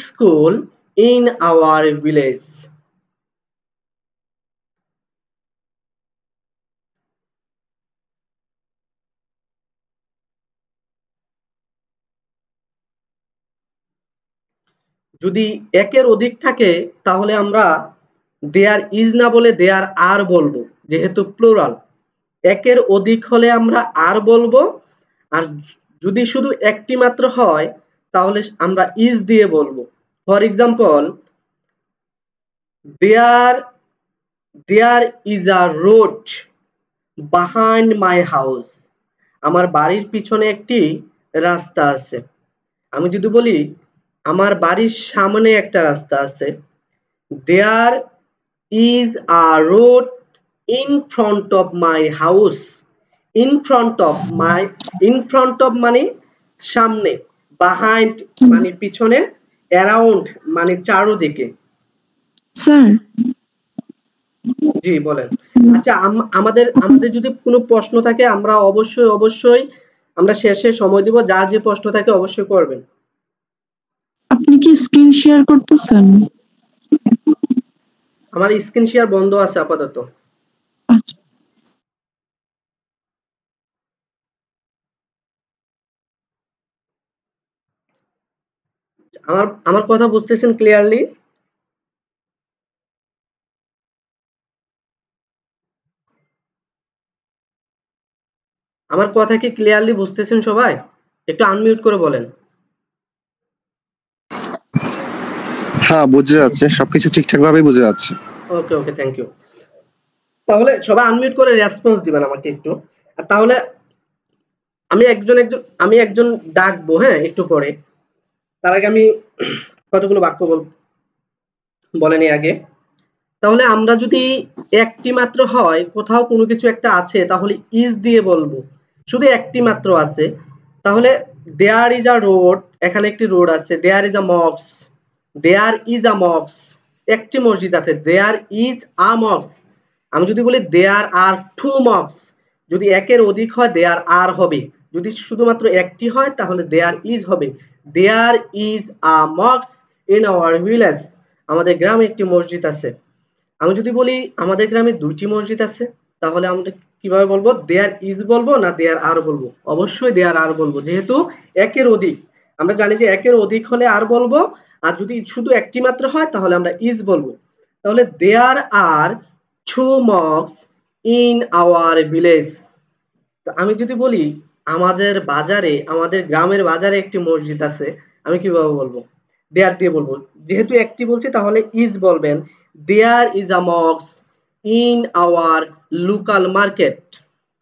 school in our village. যদি একের অধিক থাকে তাহলে আমরা দেয়ার ইজ না বলে দেয়ার আর বলবো, যেহেতু প্লুরাল। একের অধিক হলে আমরা আর বলবো, আর যদি শুধু একটি মাত্র হয় তাহলে আমরা ইজ দিয়ে বলবো। For example, there there is a road behind my house, আমার বাড়ির পিছনে একটি রাস্তা আছে। আমি যদি বলি আমার বাড়ির সামনে একটা রাস্তা আছে, there is a road in front of my house. In front of in front of মানে সামনে, বিহাইন্ড মানে পিছনে, অ্যারাউন্ড মানে চারদিকে। স্যার, জি বলেন। আচ্ছা আমাদের আমাদের যদি কোনো প্রশ্ন থাকে আমরা অবশ্যই আমরা শেষে সময় দিব, যার যে প্রশ্ন থাকে অবশ্যই করবেন। আপনি কি স্ক্রিন শেয়ার করতেছেন? আমার স্ক্রিন শেয়ার বন্ধ আছে আপাতত। আচ্ছা, আমার আমার কথা বুঝতেছেন ক্লিয়ারলি? আমার কথা কি ক্লিয়ারলি বুঝতেছেন সবাই? একটু আনমিউট করে বলেন। হ্যাঁ, বুঝে যাচ্ছে, সবকিছু ঠিকঠাক ভাবেই বুঝে যাচ্ছে। ওকে ওকে, থ্যাংক ইউ। তাহলে সবাই আনমিউট করে রেসপন্স দিবেন আমাকে একটু। আর তাহলে আমি একজন ডাকবো, হ্যাঁ, একটু পরে। তার আগে আমি কতগুলো বাক্য বলেনি আগে। তাহলে আমরা যদি একটি মাত্র হয়, কোথাও কোনো কিছু একটা আছে, তাহলে ইজ দিয়ে বলবো। শুধু একটি মাত্র আছে, তাহলে দেয়ার ইজ আ রোড, এখানে একটি রোড আছে। There is a মস্ক, there is a মস্ক, একটি মসজিদ আছে। There is a mosque. আমি যদি বলি দেয়ার আর টু মস্ক, যদি একের অধিক হয় দেয়ার আর হবে, যদি শুধুমাত্র একটি হয় তাহলে দেয়ার ইজ হবে। There is a mosque in our village, আমাদের গ্রামে একটি মসজিদ আছে। আমি যদি বলি আমাদের গ্রামে দুইটি মসজিদ আছে, তাহলে আমরা কিভাবে বলবো? দেয়ার ইজ বলবো না দেয়ার আর বলবো? অবশ্যই দেয়ার আর বলবো, যেহেতু একের অধিক। আমরা জানি যে একের অধিক হলে আর বলবো, আর যদি শুধু একটি মাত্র হয় তাহলে আমরা ইজ বলবো। তাহলে there are two mosques in our village. তো আমি যদি বলি আমাদের বাজারে, আমাদের গ্রামের বাজারে একটি মসজিদ আছে, আমি কিভাবে বলবো? দেয়ার দিয়ে বলবো। যেহেতু একটি বলছি তাহলে ইজ বলবেন। There is a mosque in our local market.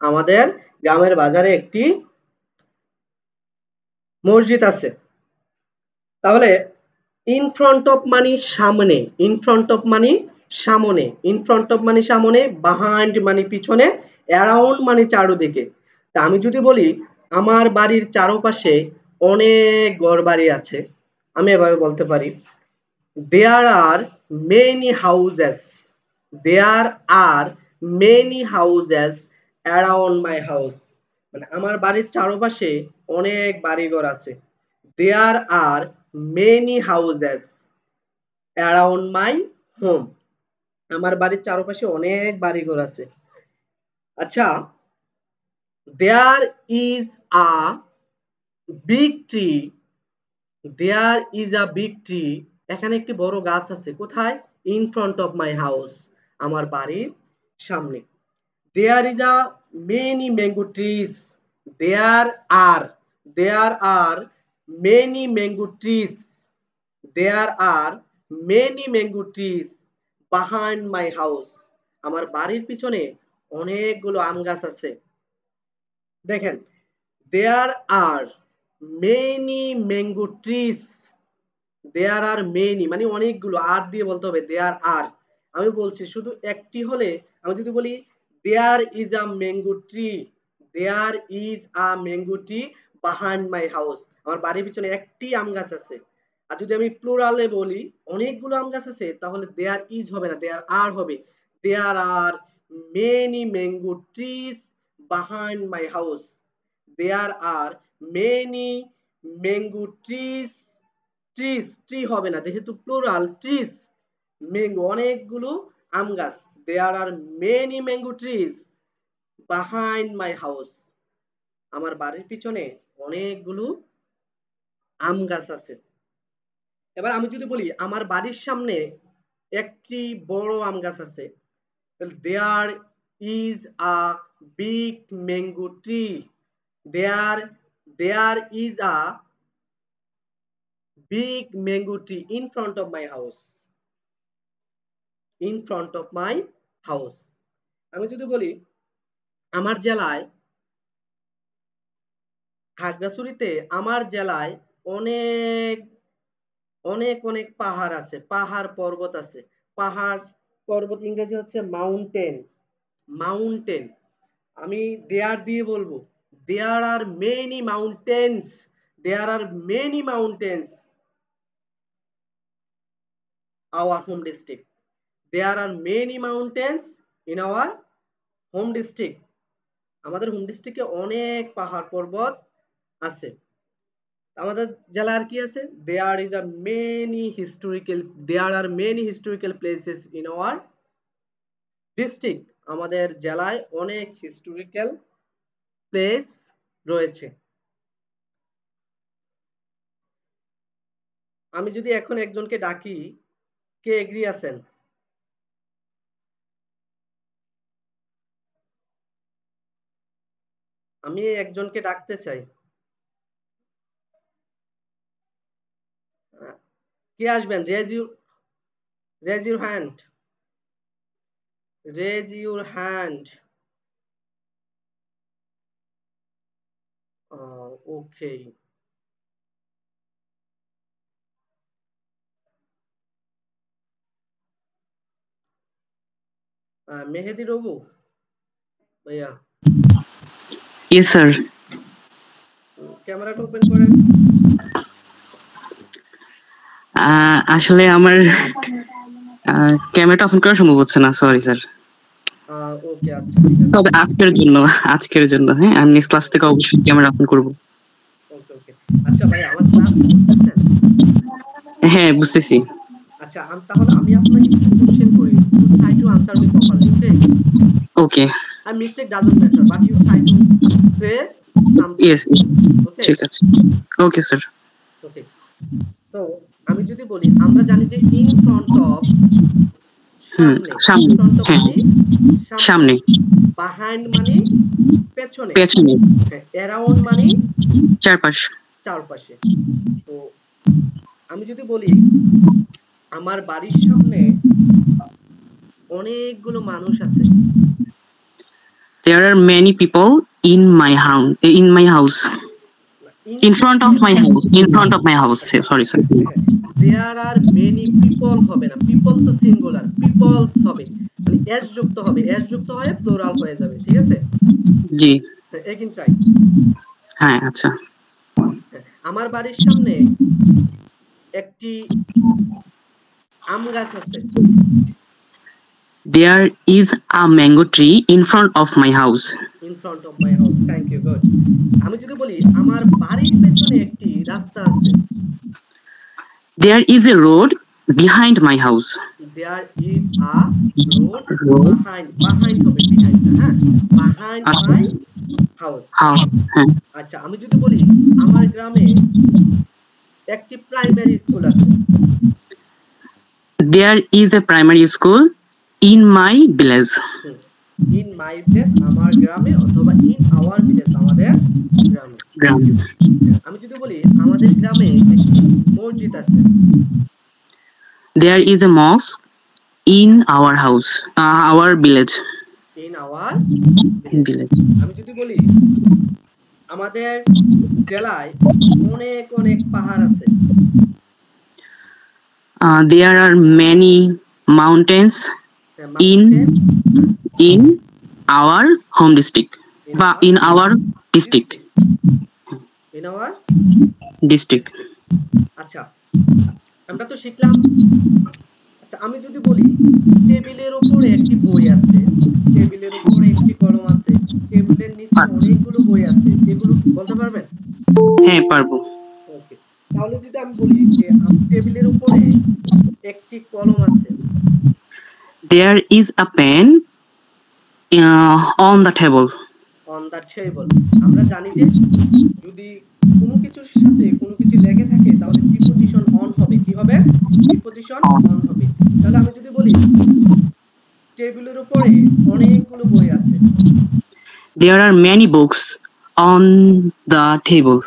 আমাদের গ্রামের বাজারে একটি মসজিদ আছে। তাহলে ইন ফ্রন্ট অফ মানে সামনে, ইন ফ্রন্ট অফ মানে সামনে, ইন ফ্রন্ট অফ মানে সামনে, বিহাইন্ড মানে পিছনে, অ্যারাউন্ড মানে চারদিকে। তা আমি যদি বলি আমার বাড়ির চারপাশে অনেক ঘরবাড়ি আছে, আমি এভাবে বলতে পারি there are many houses, there are many houses around my house। মানে আমার বাড়ির চারপাশে অনেক বাড়িঘর আছে। there are many houses around my home। আমার বাড়ির চারপাশে অনেক বাড়িঘর আছে। আচ্ছা, there is a big tree, there is a big tree। এখানে একটি বড় গাছ আছে। কোথায়? in front of my house, আমার বাড়ির সামনে। there is a many mango trees, there are many mango trees, there are many mango trees behind my house। আমার বাড়ির পিছনে অনেকগুলো আম গাছ আছে। দেখেন, there are many mango trees, there are many মানে অনেকগুলো, আর দিয়ে বলতে হবে there are। আমি বলছি শুধু একটি হলে, আমি যদি বলি there is a mango tree, there is a mango tree behind my house, আমার বাড়ির পিছনে একটি আম গাছ আছে। আর যদি আমি প্লুরালে বলি অনেকগুলো আম গাছ আছে, তাহলে there is হবে না, there are হবে। there are many mango trees behind my house, there are many mango trees, trees, tree হবে না যেহেতু প্লুরাল, ট্রিস, ম্যাঙ্গো অনেকগুলো আম গাছ। there are many mango trees behind my house, আমার বাড়ির পিছনে অনেকগুলো আম গাছ আছে। এবার আমি যদি বলি আমার বাড়ির সামনে একটি বড় আম গাছ আছে, তাহলে there is a big mango tree, there is a big mango tree in front of my house, in front of my house। আমি যদি বলি আমার জেলায় খাগড়াছড়িতে, আমার জেলায় অনেক অনেক অনেক পাহাড় আছে, পাহাড় পর্বত আছে। পাহাড় পর্বত ইংরেজি হচ্ছে মাউন্টেন, মাউন্টেন। আমি দেয়ার দিয়ে বলবো there are many mountains, there are many mountains our home district, there are many mountains in our home district। আমাদের হোম ডিস্ট্রিক্টে অনেক পাহাড় পর্বত আছে। আমাদের জেলার কি আছে? there is a many historical, there are many historical places in our district। আমাদের জেলায় অনেক হিস্টোরিক্যাল প্লেস রয়েছে। আমি যদি এখন একজনকে ডাকি, কে এগ্রি আছেন? আমি একজনকে ডাকতে চাই, কে আসবেন? raise your hand, raise your hand। okay, মেহেদি রবু ভাইয়া, Yes, sir. ক্যামেরাটা ওপেন করেন। আসলে আমার ক্যামেরাটা অন করা সম্ভব হচ্ছে না, সরি স্যার। ওকে, আচ্ছা ঠিক আছে। তবে আজকের জন্য হ্যাঁ, আমি নেক্সট ক্লাস থেকে অবশ্যই ক্যামেরা অন করব। ওকে ওকে, আচ্ছা ভাই আমার ক্লাস বুঝতেছেন? হ্যাঁ, বুঝতেছি। আচ্ছা, তাহলে আমি আপনাকে কিছু কোশ্চেন করি, you try to answer me properly, okay? Okay. A mistake doesn't matter, but you try to say something. Yes. Okay, ঠিক আছে। Okay, sir. Okay, তো আমি যদি বলি আমরা জানি যে in front of সামনে, সামনে, ফ্রন্ট অফ হ্যাঁ, মানে সামনে, বিহাইন্ড মানে পেছনে, পেছনে, অ্যারাউন্ড মানে চারপাশ। চারপাশে। তো আমি যদি বলি আমার বাড়ির সামনে অনেকগুলো মানুষ আছে। There are many people in my house. In front of my house. In front of my house. Sorry, sir. There are many people হবে না, people তো সিঙ্গুলার, peoples হবে, মানে s যুক্ত হবে, s যুক্ত হয়ে প্লুরাল হয়ে যাবে, ঠিক আছে? জি, এগিন ট্রাই। হ্যাঁ, আচ্ছা। আমার বাড়ির সামনে একটি আম গাছ আছে। There is a mango tree in front of my house. In front of my house. Thank you. Good. আমি যদি বলি আমার বাড়ির পেছনে একটি রাস্তা আছে। There is a road behind my house. There is a road behind হবে behind না, হ্যাঁ, behind my house. হ্যাঁ। আচ্ছা, আমি যদি বলি আমার গ্রামে একটি প্রাইমারি স্কুল আছে। There is a primary school in my village. In my village আমার গ্রামে, অথবা in our village আমাদের গ্রামে। আমি যদি বলি আমাদের গ্রামে একটি মসজিদ আছে। There is a mosque in our house, our village. In our village. আমি যদি বলি আমাদের জেলায় অনেক অনেক পাহাড় আছে। There are many mountains in our home district. In our district. In our district. আচ্ছা, আমরা তো শিখলাম। আচ্ছা, আমি যদি বলি টেবিলের উপরে একটি বই আছে, টেবিলের উপরে একটি কলম আছে, টেবিলের নিচে অনেকগুলো বই আছে, এগুলো বলতে পারবেন? হ্যাঁ, পারবো। ওকে, তাহলে যদি আমি বলি যে টেবিলের উপরে একটি কলম আছে। There is a pen on the table. On the table. আমরা জানি যে যদি কোনো কিছুর সাথে কোনো কিছু লেগে থাকে তাহলে প্রিপজিশন অন হবে। কি হবে? প্রিপজিশন অন হবে। তাহলে আমি যদি বলি টেবিলের উপরে অনেকগুলো বই আছে। There are many books on the table.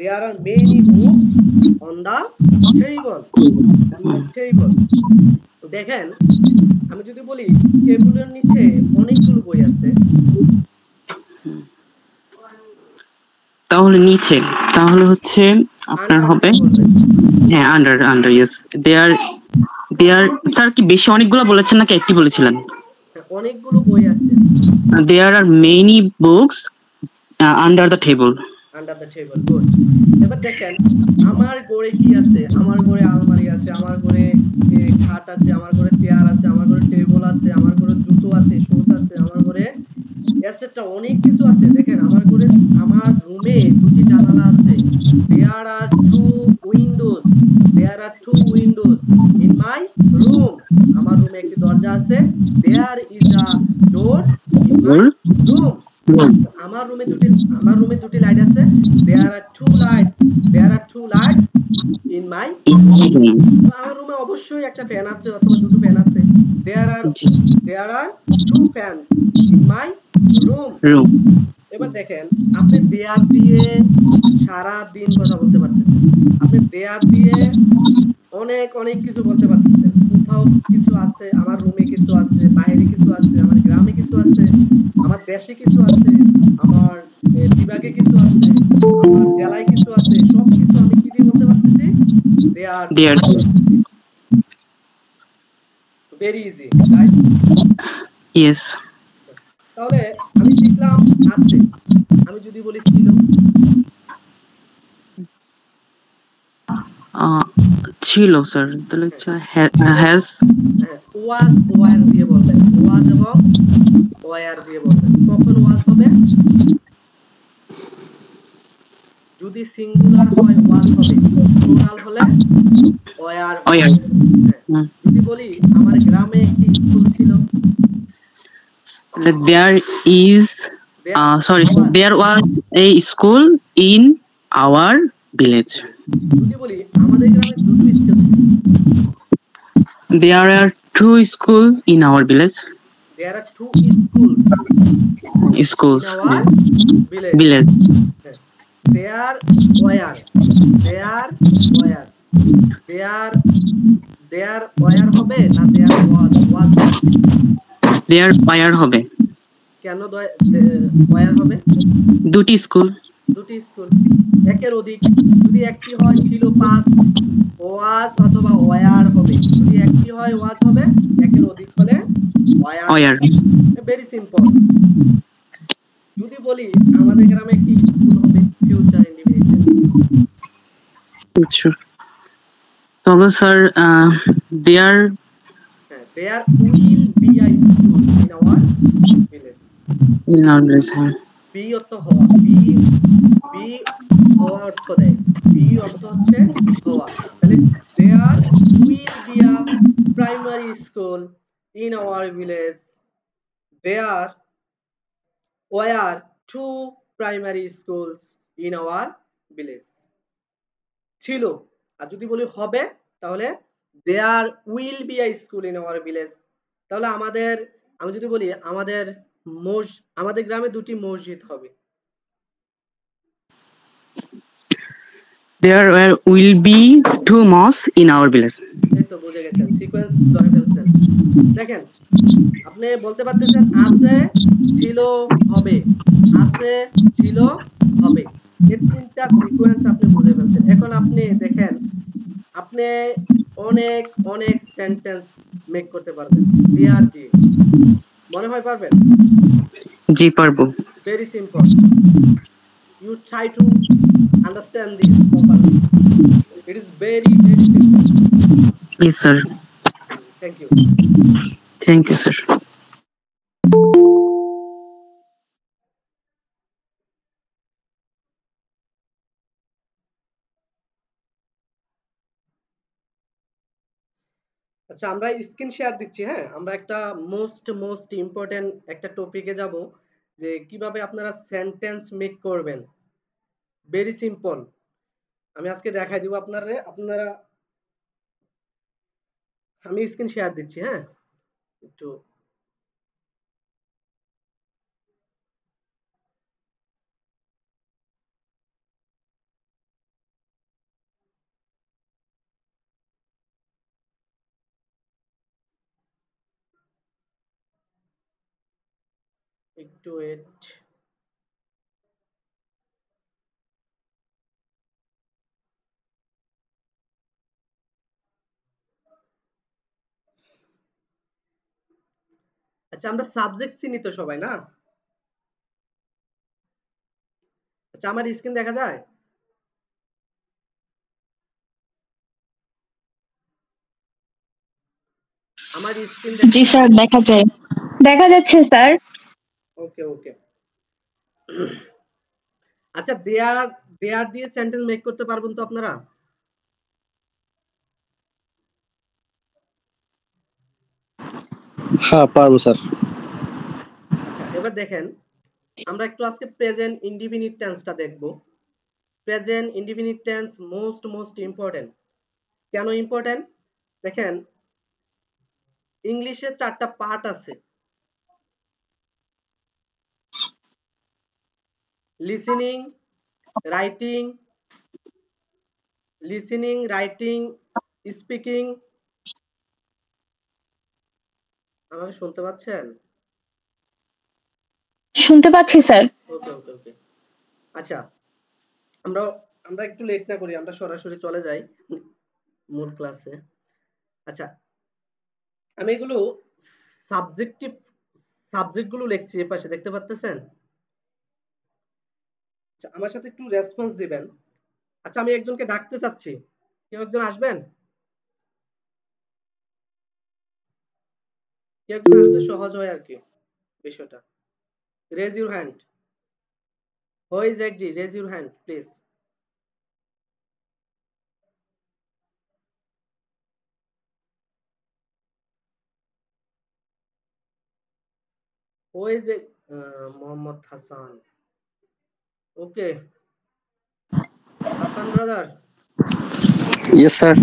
There are many books on the table. Table. দেখেন, আমি যদি বলি টেবিলের নিচে অনেকগুলো বই আছে, তাহলে নিচে, তাহলে হচ্ছে আপনার হবে হ্যাঁ আন্ডার ইয়েস। দেয়ার স্যার কি বেশি অনেকগুলো বলেছেন নাকি একটি বলেছিলেন? অনেকগুলো বই আছে। There are many books under the table. Under the table. Good. এবার দেখেন আমার ঘরে কি আছে? আমার ঘরে আলমারি আছে, আমার ঘরে খাট আছে, আমার ঘরে চেয়ার আছে, আমার ঘরে টেবিল আছে, আমার ঘরে জুতো আছে, শুজ আছে, আমার ঘরে এটসেট্রা অনেক কিছু আছে। দেখেন আমার ঘরে, আমার রুমে দুটি জানালা আছে। There are two windows. There are two windows in my room. আমার রুমে একটি দরজা আছে। There is a door in my room. আমার রুমে দুটি লাইট আছে। There are two lights. There are two lights in my room. আমার রুমে অবশ্যই একটা ফ্যান আছে অথবা দুটো ফ্যান আছে। There are two fans in my room. এবার দেখেন আপনি দেয়ার দিয়ে সারা দিন কথা বলতে পারতেছেন। আপনি দেয়ার দিয়ে অনেক অনেক কিছু বলতে পারতেছেন। কোথাও কিছু আছে, আমার রুমে কিছু আছে, বাইরে কিছু আছে, আমার গ্রামে কিছু আছে, আমার দেশে কিছু আছে, আমার বিভাগে কিছু আছে, আমার জেলায় কিছু আছে, সব কিছু আমি কি দিয়ে বলতে পারতেছি? There. Very easy, right? Yes. তাহলে আমি শিখলাম আছে। আমি যদি বলি ছিল, ছিল স্যার, তাহলে হ্যাজ ওয়াজ ওয়ার দিয়ে বলবেন, ওয়াজ এবং ওয়ার দিয়ে বলবেন। কখন ওয়াজ হবে? যদি সিঙ্গুলার হয় ওয়াজ হবে, প্লুরাল হলে ওয়ার। যদি বলি আমার গ্রামে একটি স্কুল ছিল, there was a school in our village. যদি বলি আমাদের গ্রামে দুটো স্কুল ছিল, there are two school in our village. There are two schools in our village. Village. They are where? They are where? They are where হবে না they are was হবে? They are where হবে? কেন where হবে? দুটি school একের অধিক যদি একটি হয় ছিল past was অথবা where হবে যদি একটি হয় was হবে একের অধিক হলে where ভেরি সিম্পল যদি বলি আমাদের গ্রামে একটি স্কুল হবে ফিউচার ইন্ডিপেন্ডেন্ট আচ্ছা তবে sir there will be a schools in our village be অর্থ হওয়া বি হওয়া অর্থ দেয় বি অর্থ হচ্ছে হওয়া তাহলে there will be a primary school in our village there were two primary schools in our village ছিল আর যদি বলি হবে তাহলে there will be a school in our village তাহলে আমি যদি বলি আমাদের গ্রামে দুটি মসজিদ হবে there will be two mosques in our village এই তো বুঝে গেছেন সিকোয়েন্স ধরে ফেলছেন দেখেন আপনি বলতে পারতেছেন আছে ছিল হবে আছে ছিল হবে এই তিনটা সিকোয়েন্স আপনি বুঝে ফেলছেন এখন আপনি দেখেন আপনি অনেক সেন্টেন্স মেক করতে পারবেন বিআর দিয়ে মনে হয় পারবেন জি পারবো very simple you try to understand this properly it is very simple yes sir thank you sir আচ্ছা আমরা স্ক্রিন শেয়ার দিচ্ছি হ্যাঁ আমরা একটা মোস্ট ইম্পর্টেন্ট একটা টপিকে যাব যে কিভাবে আপনারা সেন্টেন্স মেক করবেন ভেরি সিম্পল আমি আজকে দেখাই দিব আপনারা আমি স্ক্রিন শেয়ার দিচ্ছি হ্যাঁ একটু ওয়েট আচ্ছা আমরা সাবজেক্ট চিনি তো সবাই না আচ্ছা আমার স্ক্রিন দেখা যায় আমার স্ক্রিন জি স্যার দেখা যায় দেখা যাচ্ছে স্যার ওকে আচ্ছা দেয়ার দিয়ে সেন্টেন্স মেক করতে পারবেন তো আপনারা হ্যাঁ পারবো স্যার আচ্ছা এবার দেখেন আমরা একটু আজকে প্রেজেন্ট ইনডিফিনিট টেন্সটা দেখব present indefinite tense most important কেন ইম্পর্টেন্ট দেখেন ইংলিশে 4টা পার্ট আছে লিসেনিং রাইটিং স্পিকিং আমাকে শুনতে পাচ্ছেন শুনতে পাচ্ছি স্যার ওকে আচ্ছা আমরা একটু লেট না করি আমরা সরাসরি চলে যাই মূল ক্লাসে আচ্ছা আমি এগুলো সাবজেক্টগুলো লিখছি এই পাশে দেখতে পাচ্ছেন আচ্ছা আমার সাথে একটু রেসপন্স দিবেন আচ্ছা আমি একজনকে ডাকতে চাচ্ছি কেউ একজন আসবেন কেউ একজন আসলে সহজ হয় আর কি বিষয়টা raise your hand who is agree raise your hand please who is Mohammad Hassan okay Hassan brother yes sir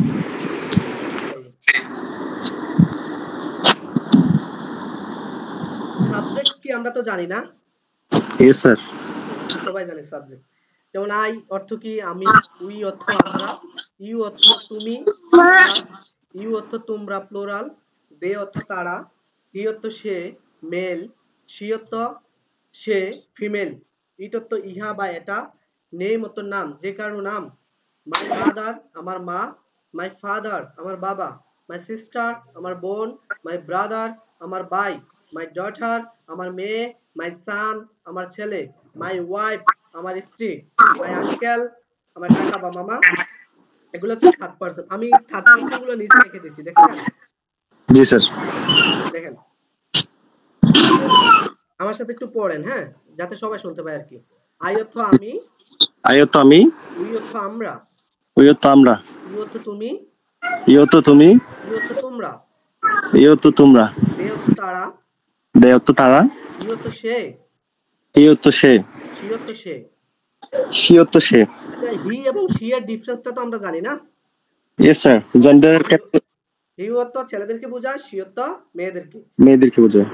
আমরা তো জানি না, Yes, sir. সবাই জানে সাবজেক্ট। যেমন আই অর্থ কি আমি, উই অর্থ আমরা, ইউ অর্থ তুমি সিঙ্গুলার, ইউ অর্থ তোমরা প্লুরাল, দে অর্থ তারা, হি অর্থ সে মেল, সি অর্থ সে ফিমেল, ইট অর্থ ইহা বা এটা, নেম অর্থ নাম যে কারো নাম, মাই মাদার আমার মা, মাই ফাদার আমার বাবা, মাই সিস্টার আমার বোন, মাই ব্রাদার আমার ভাই, মাই ডটার আমার মেয়ে, মাই সান আমার ছেলে, মাই ওয়াইফ আমার স্ত্রী, মাই আঙ্কেল আমার কাকা বা মামা। এগুলো হচ্ছে থার্ড পারসন। আমি থার্ড পারসন গুলো নিচে রেখে দিয়েছি, দেখছেন? জি স্যার। দেখেন, আমার সাথে একটু পড়েন, হ্যাঁ, যাতে সবাই শুনতে পায় আর কি। আই অর্থ আমি, আই অর্থ আমি, উই অর্থ আমরা, উই অর্থ আমরা, ইউ অর্থ তুমি, ই অর্থ তুমি, ইউ অর্থ তোমরা, ই অর্থ তোমরা, দে অর্থ তারা, দে অর্থ তারা, ই অর্থ সে, ই অর্থ সে, সি অর্থ সে। সি অর্থ সে। আচ্ছা, হি এবং সি এর ডিফারেন্সটা তো আমরা জানি না। Yes sir. জেন্ডার হি অর্থ ছেলেদেরকে বোঝায়, সি অর্থ মেয়েদেরকে, মেয়েদেরকে বোঝায়।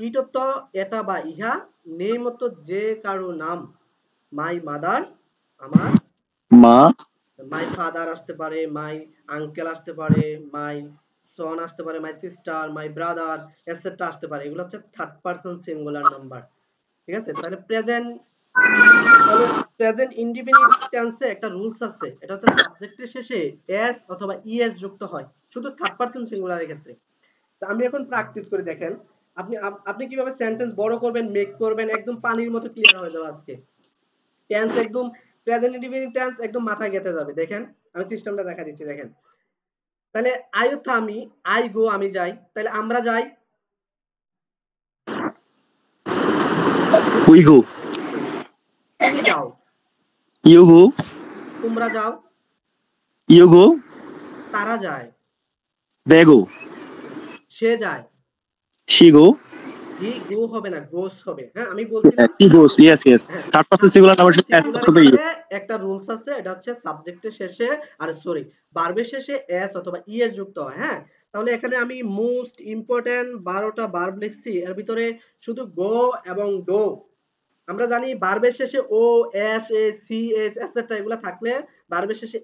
ইট অর্থ এটা বা ইহা, নেম অর্থ যে কারো নাম, মাই মাদার আমার মা, মাই ফাদার আসতে পারে, মাই আঙ্কেল আসতে পারে, মাই সন আসতে পারে, my sister, my brother etcetera আসতে পারে। এগুলো হচ্ছে থার্ড পারসন সিঙ্গুলার নাম্বার, ঠিক আছে? তাহলে প্রেজেন্ট ইনডিফিনিট টেন্সে একটা রুলস আছে, এটা হচ্ছে সাবজেক্টের শেষে এস অথবা ইএস যুক্ত হয়, শুধু থার্ড পারসন সিঙ্গুলারের ক্ষেত্রে। তো আমি এখন প্র্যাকটিস করে দেখেন আপনি কিভাবে সেন্টেন্স বড় করবেন, মেক করবেন, একদম পানির মতো ক্লিয়ার হয়ে যাবে আজকে। টেন্স একদম প্রেজেন্ট ইনডিফিনিট টেন্স একদম মাথায় গেঁথে যাবে। দেখেন আমি সিস্টেমটা দেখা দিচ্ছি, দেখেন। তাহলে আই অর্থ আমি, আই গো আমি যাই, তাহলে আমরা যাই, উই গো, তুমি যাও, ইউ গো, তোমরা যাও, ইউ গো, তারা যায়, দে গো, সে যায়, শি গো, হি গো হবে না, গোস হবে। হ্যাঁ, আমি বলছিলাম শি গোস। Yes yes. হ্যাঁ, থার্ড পারসন সিঙ্গুলার নাম্বার সাথে এস সিঙ্গুলারের হবে। ক্ষেত্রে একটা রুলস আছে, এটা হচ্ছে সাবজেক্টের শেষে আর সরি ভার্বের শেষে এস অথবা ইএস যুক্ত হয়। হ্যাঁ, তাহলে এখানে আমি মোস্ট ইম্পর্টেন্ট 12টা ভার্ব লিখছি, এর ভিতরে শুধু গো এবং ডো। আমরা জানি ভার্বের শেষে O S A C S etcetera এগুলা থাকলে ভার্বের শেষে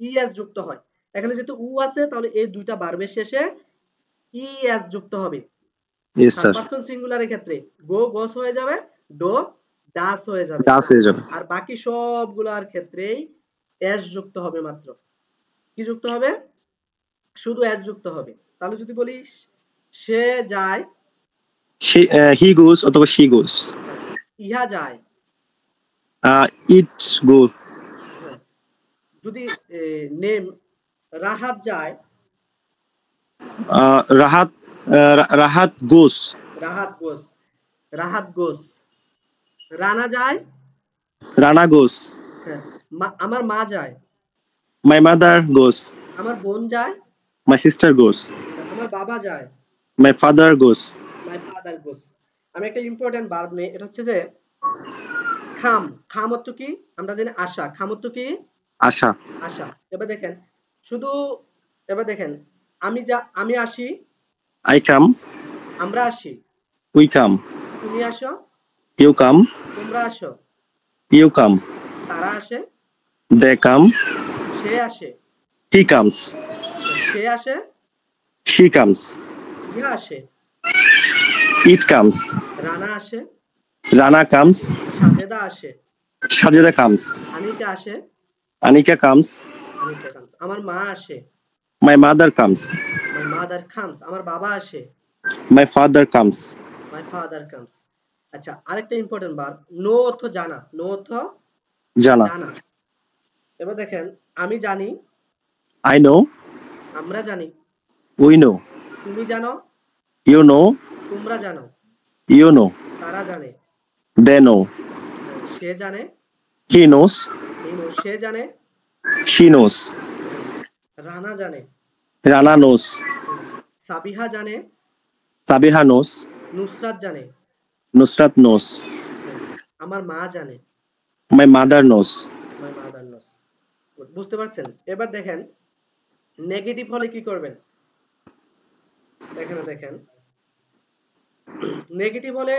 ইএস যুক্ত হয়। এখানে যেহেতু উ আছে, তাহলে এই দুইটা ভার্বের শেষে ইএস যুক্ত হবে। Yes third sir. পারসন সিঙ্গুলারের ক্ষেত্রে গো গস হয়ে যাবে, ডো ডাস হয়ে যাবে, ডাস হয়ে যাবে। আর বাকি সবগুলার ক্ষেত্রেই এস যুক্ত হবে মাত্র। কি যুক্ত হবে? শুধু এস যুক্ত হবে। তাহলে যদি বলি সে যায়, হি গোস অথবা শি গোস। ইহা যায়, ইট গো। হ্যাঁ। যদি নেম রাহাত যায়, রাহাত, রাহাত গোস। রাহাত গোস, রাহাত গোস। রানা যায়, রানা গোস। হ্যাঁ। আমার মা যায়, মাই মাদার গোস। আমার বোন যায়, মাই সিস্টার গোস। আমার বাবা যায়, my father goes. My father গোস। আমি একটা ইম্পর্টেন্ট ভার্ব নেই, এটা হচ্ছে যে খাম। খাম অর্থ কি? আমরা জানি আশা। খাম অর্থ কি? আশা। আশা। এবার দেখেন, শুধু এবার দেখেন, আমি আসি, আই কাম, আমরা আসি, উই কাম, তুমি আসো, ইউ কাম, তোমরা আসো, ইউ কাম, তারা আসে, দে কাম, সে আসে, হি কামস, সে আসে, শি কামস, ইহা আসে, ইট কামস, রানা আসে, রানা কামস, সাজেদা আসে, সাজেদা কামস, আনিকা আসে, আনিকা কামস, আনিকা কামস। আমার মা আসে, my mother comes, my mother comes. আমার বাবা আসে, my father comes, my father comes. আচ্ছা, আরেকটা ইম্পর্টেন্ট ভার্ব, নো অর্থ জানা। নো অর্থ জানা। জানা। এবার দেখেন, আমি জানি, আই নো, আমরা জানি, উই নো, তুমি জানো, ইউ নো, তোমরা জানো, ইউ নো, তারা জানে, দে নো, সে জানে, হি নোস, সে জানে, শি নোস, রানা জানে, রানা নোস, সাবিহা জানে, সাবিহা নোস, নুসরাত জানে, নুসরাত নোস, আমার মা জানে, মাই মাদার নোস। My mother নোস। বুঝতে পারছেন? এবার দেখেন নেগেটিভ হলে কি করবেন। এখানে দেখেন নেগেটিভ হলে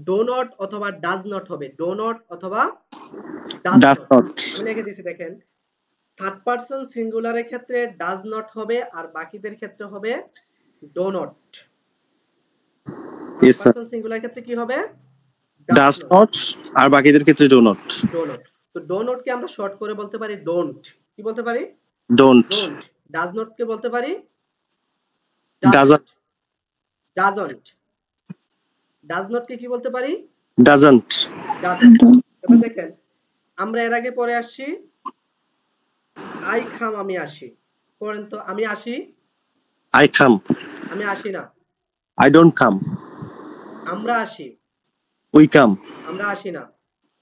ডো নট অথবা ডাজ নট হবে, ডো নট অথবা ডাজ ডাজ নট। নট। আমি লিখে দিয়েছি দেখেন, থার্ড পারসন সিঙ্গুলারের ক্ষেত্রে ডাজ নট হবে আর বাকিদের ক্ষেত্রে হবে do not. Yes sir. Person singular ক্ষেত্রে কি হবে? ডাজ নট, আর বাকিদের ক্ষেত্রে ডো নট। Do not. তো ডো নট কে আমরা শর্ট করে বলতে পারি ডোন্ট। কি বলতে পারি? ডোন্ট। ডোন্ট। ডাজ নট কে বলতে পারি ডাজন্ট। ডাজন্ট। ডাজ নট কে কি বলতে পারি? ডাজন্ট। ডাজন্ট। এবার দেখেন, আমরা এর আগে পরে আসছি আই খাম, আমি আসি। করেন তো, আমি আসি। I come. আমি আসি না। I don't come. আমরা আসি। We come. আমরা আসি না।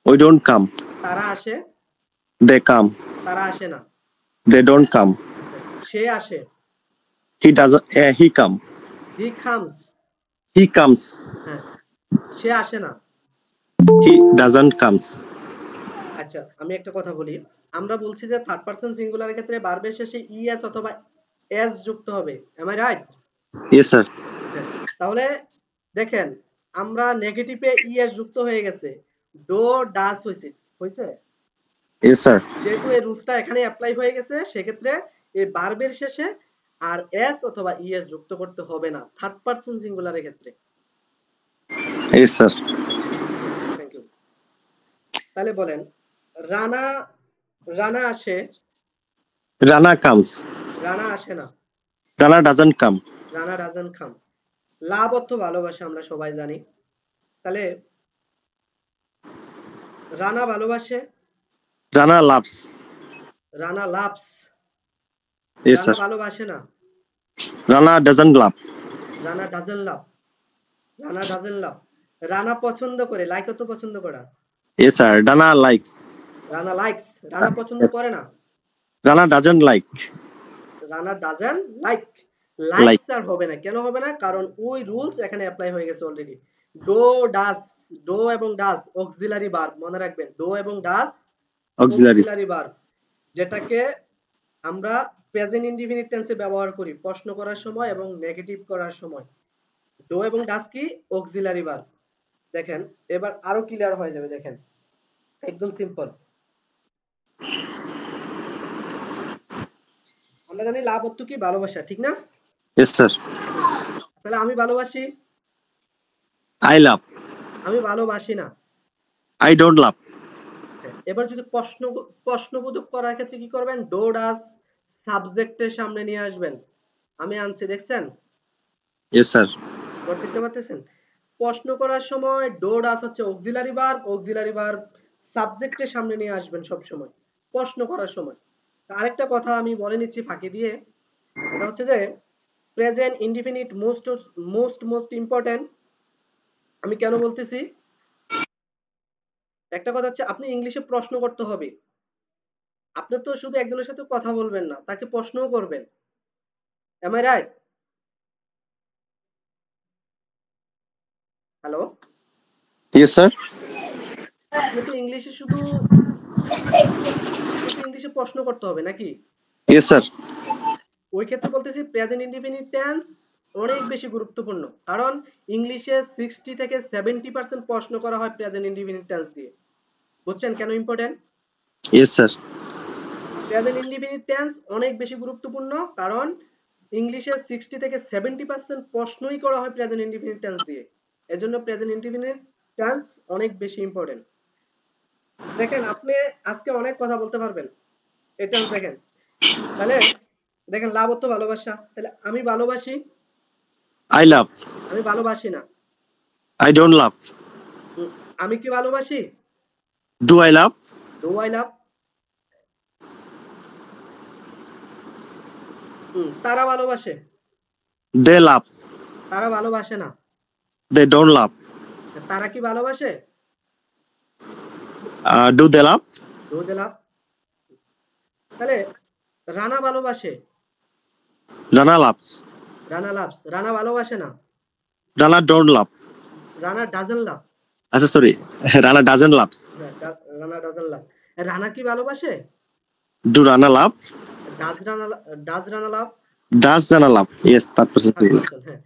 We don't come. তারা আসে। দে কাম। তারা আসে না। They don't come. সে আসে। He doesn't, he come. He comes. He comes. হ্যাঁ, সে আসে না। He doesn't comes. আচ্ছা, আমি একটা কথা বলি। আমরা বলছি যে থার্ড পারসন সিঙ্গুলারের ক্ষেত্রে ভার্বের শেষে ইএস অথবা এস যুক্ত হবে। Am I right? Yes sir. তাহলে দেখেন, আমরা নেগেটিভে ইএস যুক্ত হয়ে গেছে, ডো ডাস হইছে, হইছে। Yes sir. যেহেতু এই রুলসটা এখানে অ্যাপ্লাই হয়ে গেছে, সেক্ষেত্রে এই ভার্বের শেষে আর এস অথবা ইএস যুক্ত করতে হবে না থার্ড পারসন সিঙ্গুলারের ক্ষেত্রে। Yes sir. Thank you. তাহলে বলেন, রানা রানা আসে। রানা কামস। রানা আসে না। Rana doesn't come. Rana doesn't come. Love অর্থ ভালোবাসা, আমরা সবাই জানি। তাহলে রানা ভালোবাসে। Rana loves. Rana loves. Yes Rana sir. ভালোবাসে না। Rana doesn't love. Rana doesn't love. Rana doesn't love. Rana পছন্দ করে, লাইক তো পছন্দ করা। Yes sir. Rana likes. Rana likes. Rana পছন্দ করে না। Rana doesn't like. Rana doesn't like. Like. Likes আর হবে না। কেন হবে না? কারণ ওই রুলস এখানে অ্যাপ্লাই হয়ে গেছে অলরেডি। ডো ডাস, ডো এবং ডাস অক্সিলারি ভার্ব, মনে রাখবেন। ডো এবং ডাস অক্সিলারি। অক্সিলারি ভার্ব, যেটাকে আমরা প্রেজেন্ট ইনডিফিনিট টেন্সে ব্যবহার করি প্রশ্ন করার সময় এবং নেগেটিভ করার সময়। ডো এবং ডাস কি? Auxiliary verb. দেখেন, এবার আরো ক্লিয়ার হয়ে যাবে। দেখেন, একদম সিম্পল। আমরা জানি লাভ অর্থ কি? ভালোবাসা, ঠিক না? Yes sir. তাহলে আমি ভালোবাসি। I love. আমি ভালোবাসি না। আই ডোন্ট লাভ। এবার যদি প্রশ্নবোধক করার ক্ষেত্রে কি করবেন? ডো ডাস সাবজেক্টের সামনে নিয়ে আসবেন। আমি আনছি, দেখছেন? Yes sir. দেখতে পাচ্ছেন? প্রশ্ন করার সময় ডো ডাস হচ্ছে অক্সিলারি ভার্ব, অক্সিলারি ভার্ব সাবজেক্টের সামনে নিয়ে আসবেন সব সময় প্রশ্ন করার সময়। আরেকটা কথা আমি বলে নিচ্ছি ফাঁকি দিয়ে, এটা হচ্ছে যে প্রেজেন্ট ইনডিফিনিট মোস্ট ইম্পর্টেন্ট। আমি কেন বলতেছি? একটা কথা হচ্ছে, আপনি ইংলিশে প্রশ্ন করতে হবে। আপনি তো শুধু একজনের সাথে কথা বলবেন না, তাকে প্রশ্নও করবেন। Am I right? Hello, yes sir. আপনি তো ইংলিশে ইংলিশে প্রশ্ন করতে হবে নাকি? Yes sir. ওই ক্ষেত্রে বলতেছি প্রেজেন্ট ইনডিফিনিট টেন্স অনেক বেশি গুরুত্বপূর্ণ, কারণ ইংলিশে 60 থেকে 70% প্রশ্ন করা হয় প্রেজেন্ট ইনডিফিনিট টেন্স দিয়ে। বুঝছেন কেন important? Yes sir. Present indefinite tense অনেক বেশি গুরুত্বপূর্ণ, কারণ ইংলিশে 60 থেকে 70% প্রশ্নই করা হয় প্রেজেন্ট ইনডিফিনিট টেন্স দিয়ে। এজন্য প্রেজেন্ট ইনডিফিনিট টেন্স অনেক বেশি ইম্পর্টেন্ট। দেখেন, আপনি আজকে অনেক কথা বলতে পারবেন। এটা দেখেন, তাহলে দেখেন লাভ অর্থ ভালোবাসা। তাহলে আমি ভালোবাসি। I love. আমি ভালোবাসি না। I don't love. আমি কি ভালোবাসি? Do I love? Do I love? তারা ভালোবাসে। They love. তারা ভালোবাসে না। They don't love. তারা কি ভালোবাসে? Do they love? Do they love? তাহলে রানা ভালোবাসে। রানা লাভস। রানা লাভস। রানা ভালোবাসে না। Rana don't love. Rana doesn't love. আচ্ছা sorry, Rana doesn't loves. Rana doesn't love. Rana কি ভালোবাসে? Do Rana love? Does Rana love? Does Rana love? Yes, তার পাশে হ্যাঁ।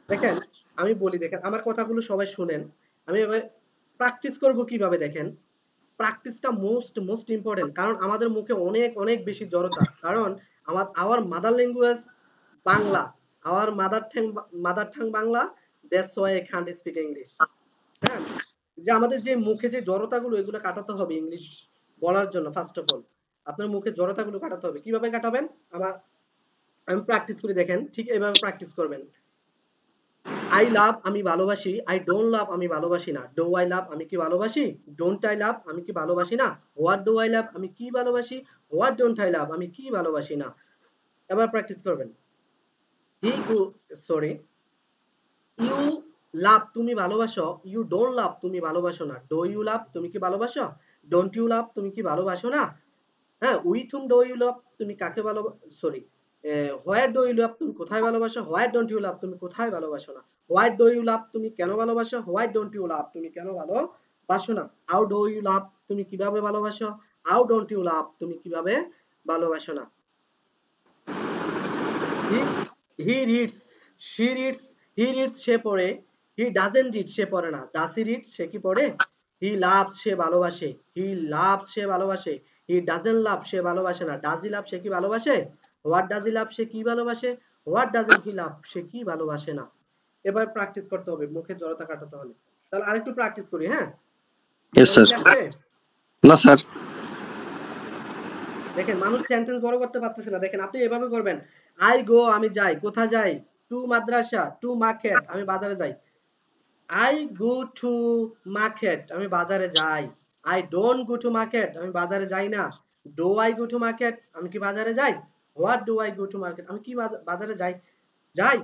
দেখেন, আমি বলি দেখেন, আমার কথাগুলো সবাই শুনেন। আমি এবার প্র্যাকটিস করব কিভাবে দেখেন। প্র্যাকটিসটা মোস্ট ইম্পর্টেন্ট, কারণ আমাদের মুখে অনেক অনেক বেশি জড়তা, কারণ our mother language Bangla, our mother ঠাং Bangla, that's why I can't speak English. হ্যাঁ, যে আমাদের যে মুখে যে জড়তাগুলো এগুলো কাটাতে হবে ইংলিশ বলার জন্য। ফার্স্ট অফ অল আপনার মুখে জড়তাগুলো কাটাতে হবে। কিভাবে কাটাবেন? আমি প্র্যাকটিস করে দেখেন, ঠিক এইভাবে প্র্যাকটিস করবেন। আই লাভ আমি ভালোবাসি, আই ডোন্ট লাভ আমি ভালোবাসি না, ডো আই লাভ আমি কি ভালোবাসি, ডোন্ট আই লাভ আমি কি ভালোবাসি না, হোয়াট ডু আই লাভ আমি কি ভালোবাসি, হোয়াট ডোন্ট আই লাভ আমি কি ভালোবাসি না। এবার প্র্যাকটিস করবেন। সরি, ইউ লাভ তুমি ভালোবাসো, ইউ ডোন্ট লাভ তুমি ভালোবাসো না, ডো ইউ লাভ তুমি কি ভালোবাসো, ডোন্ট ইউ লাভ তুমি কি ভালোবাসো না। হ্যাঁ, with hmm do you love তুমি কাকে sorry, where do you love তুমি কোথায় ভালোবাসো, হোয়ার ডোন্ট ইউ লাভ তুমি কোথায় ভালোবাসো না, হোয়াই ডো ইউ লাভ তুমি কেন ভালোবাসো, হোয়াই ডোন্ট ইউ লাভ তুমি কেন ভালোবাসো না, হাউ ডো ইউ লাভ তুমি কিভাবে ভালোবাসো, হাউ ডোন্ট ইউ লাভ তুমি কিভাবে ভালোবাসো না। He reads, she reads, he reads সে পড়ে, হি ডাজেন্ট রিড সে পড়ে না, ডাজ হি রিড সে কি পড়ে, হি লাভস সে ভালোবাসে, হি লাভস সে ভালোবাসে, হি ডাজেন্ট লাভ সে ভালোবাসে না, ডাজ হি লাভ সে কি ভালোবাসে, হোয়াট ডাজ হি লাভ সে কি ভালোবাসে, হোয়াট ডাজেন্ট হি লাভ সে কি ভালোবাসে না। এবার প্র্যাকটিস করতে হবে মুখে জড়তা কাটাতে হলে। তাহলে আরেকটু প্র্যাকটিস করি। হ্যাঁ, ইয়েস স্যার। না স্যার। দেখেন মানুষ সেন্টেন্স বড় করতে পারতেছে না, দেখেন আপনি এভাবে করবেন। আই গো আমি যাই, কোথায় যাই, টু মাদ্রাসা, টু মার্কেট আমি বাজারে যাই, আই গো টু মার্কেট আমি বাজারে যাই, I don't go to market আমি বাজারে যাই না, do I go to market আমি কি বাজারে যাই, what do I go to market আমি কি বাজারে যাই যাই।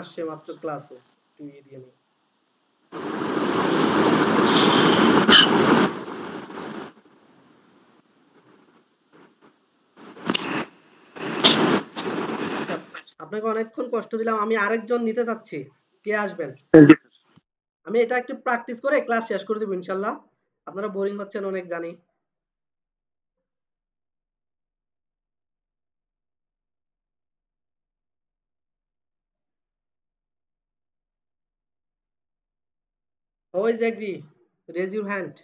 আসছে মাত্র ক্লাসে, একটু ইয়ে দিয়ে নিই। আপনাকে অনেকক্ষণ কষ্ট দিলাম, আমি আরেকজন নিতে চাচ্ছি, কে আসবেন? আমি এটা একটু প্র্যাকটিস করে ক্লাস শেষ করে দেব ইনশাআল্লাহ। আপনারা বোরিং হচ্ছেন অনেক জানি। Who is agree? Raise your hand.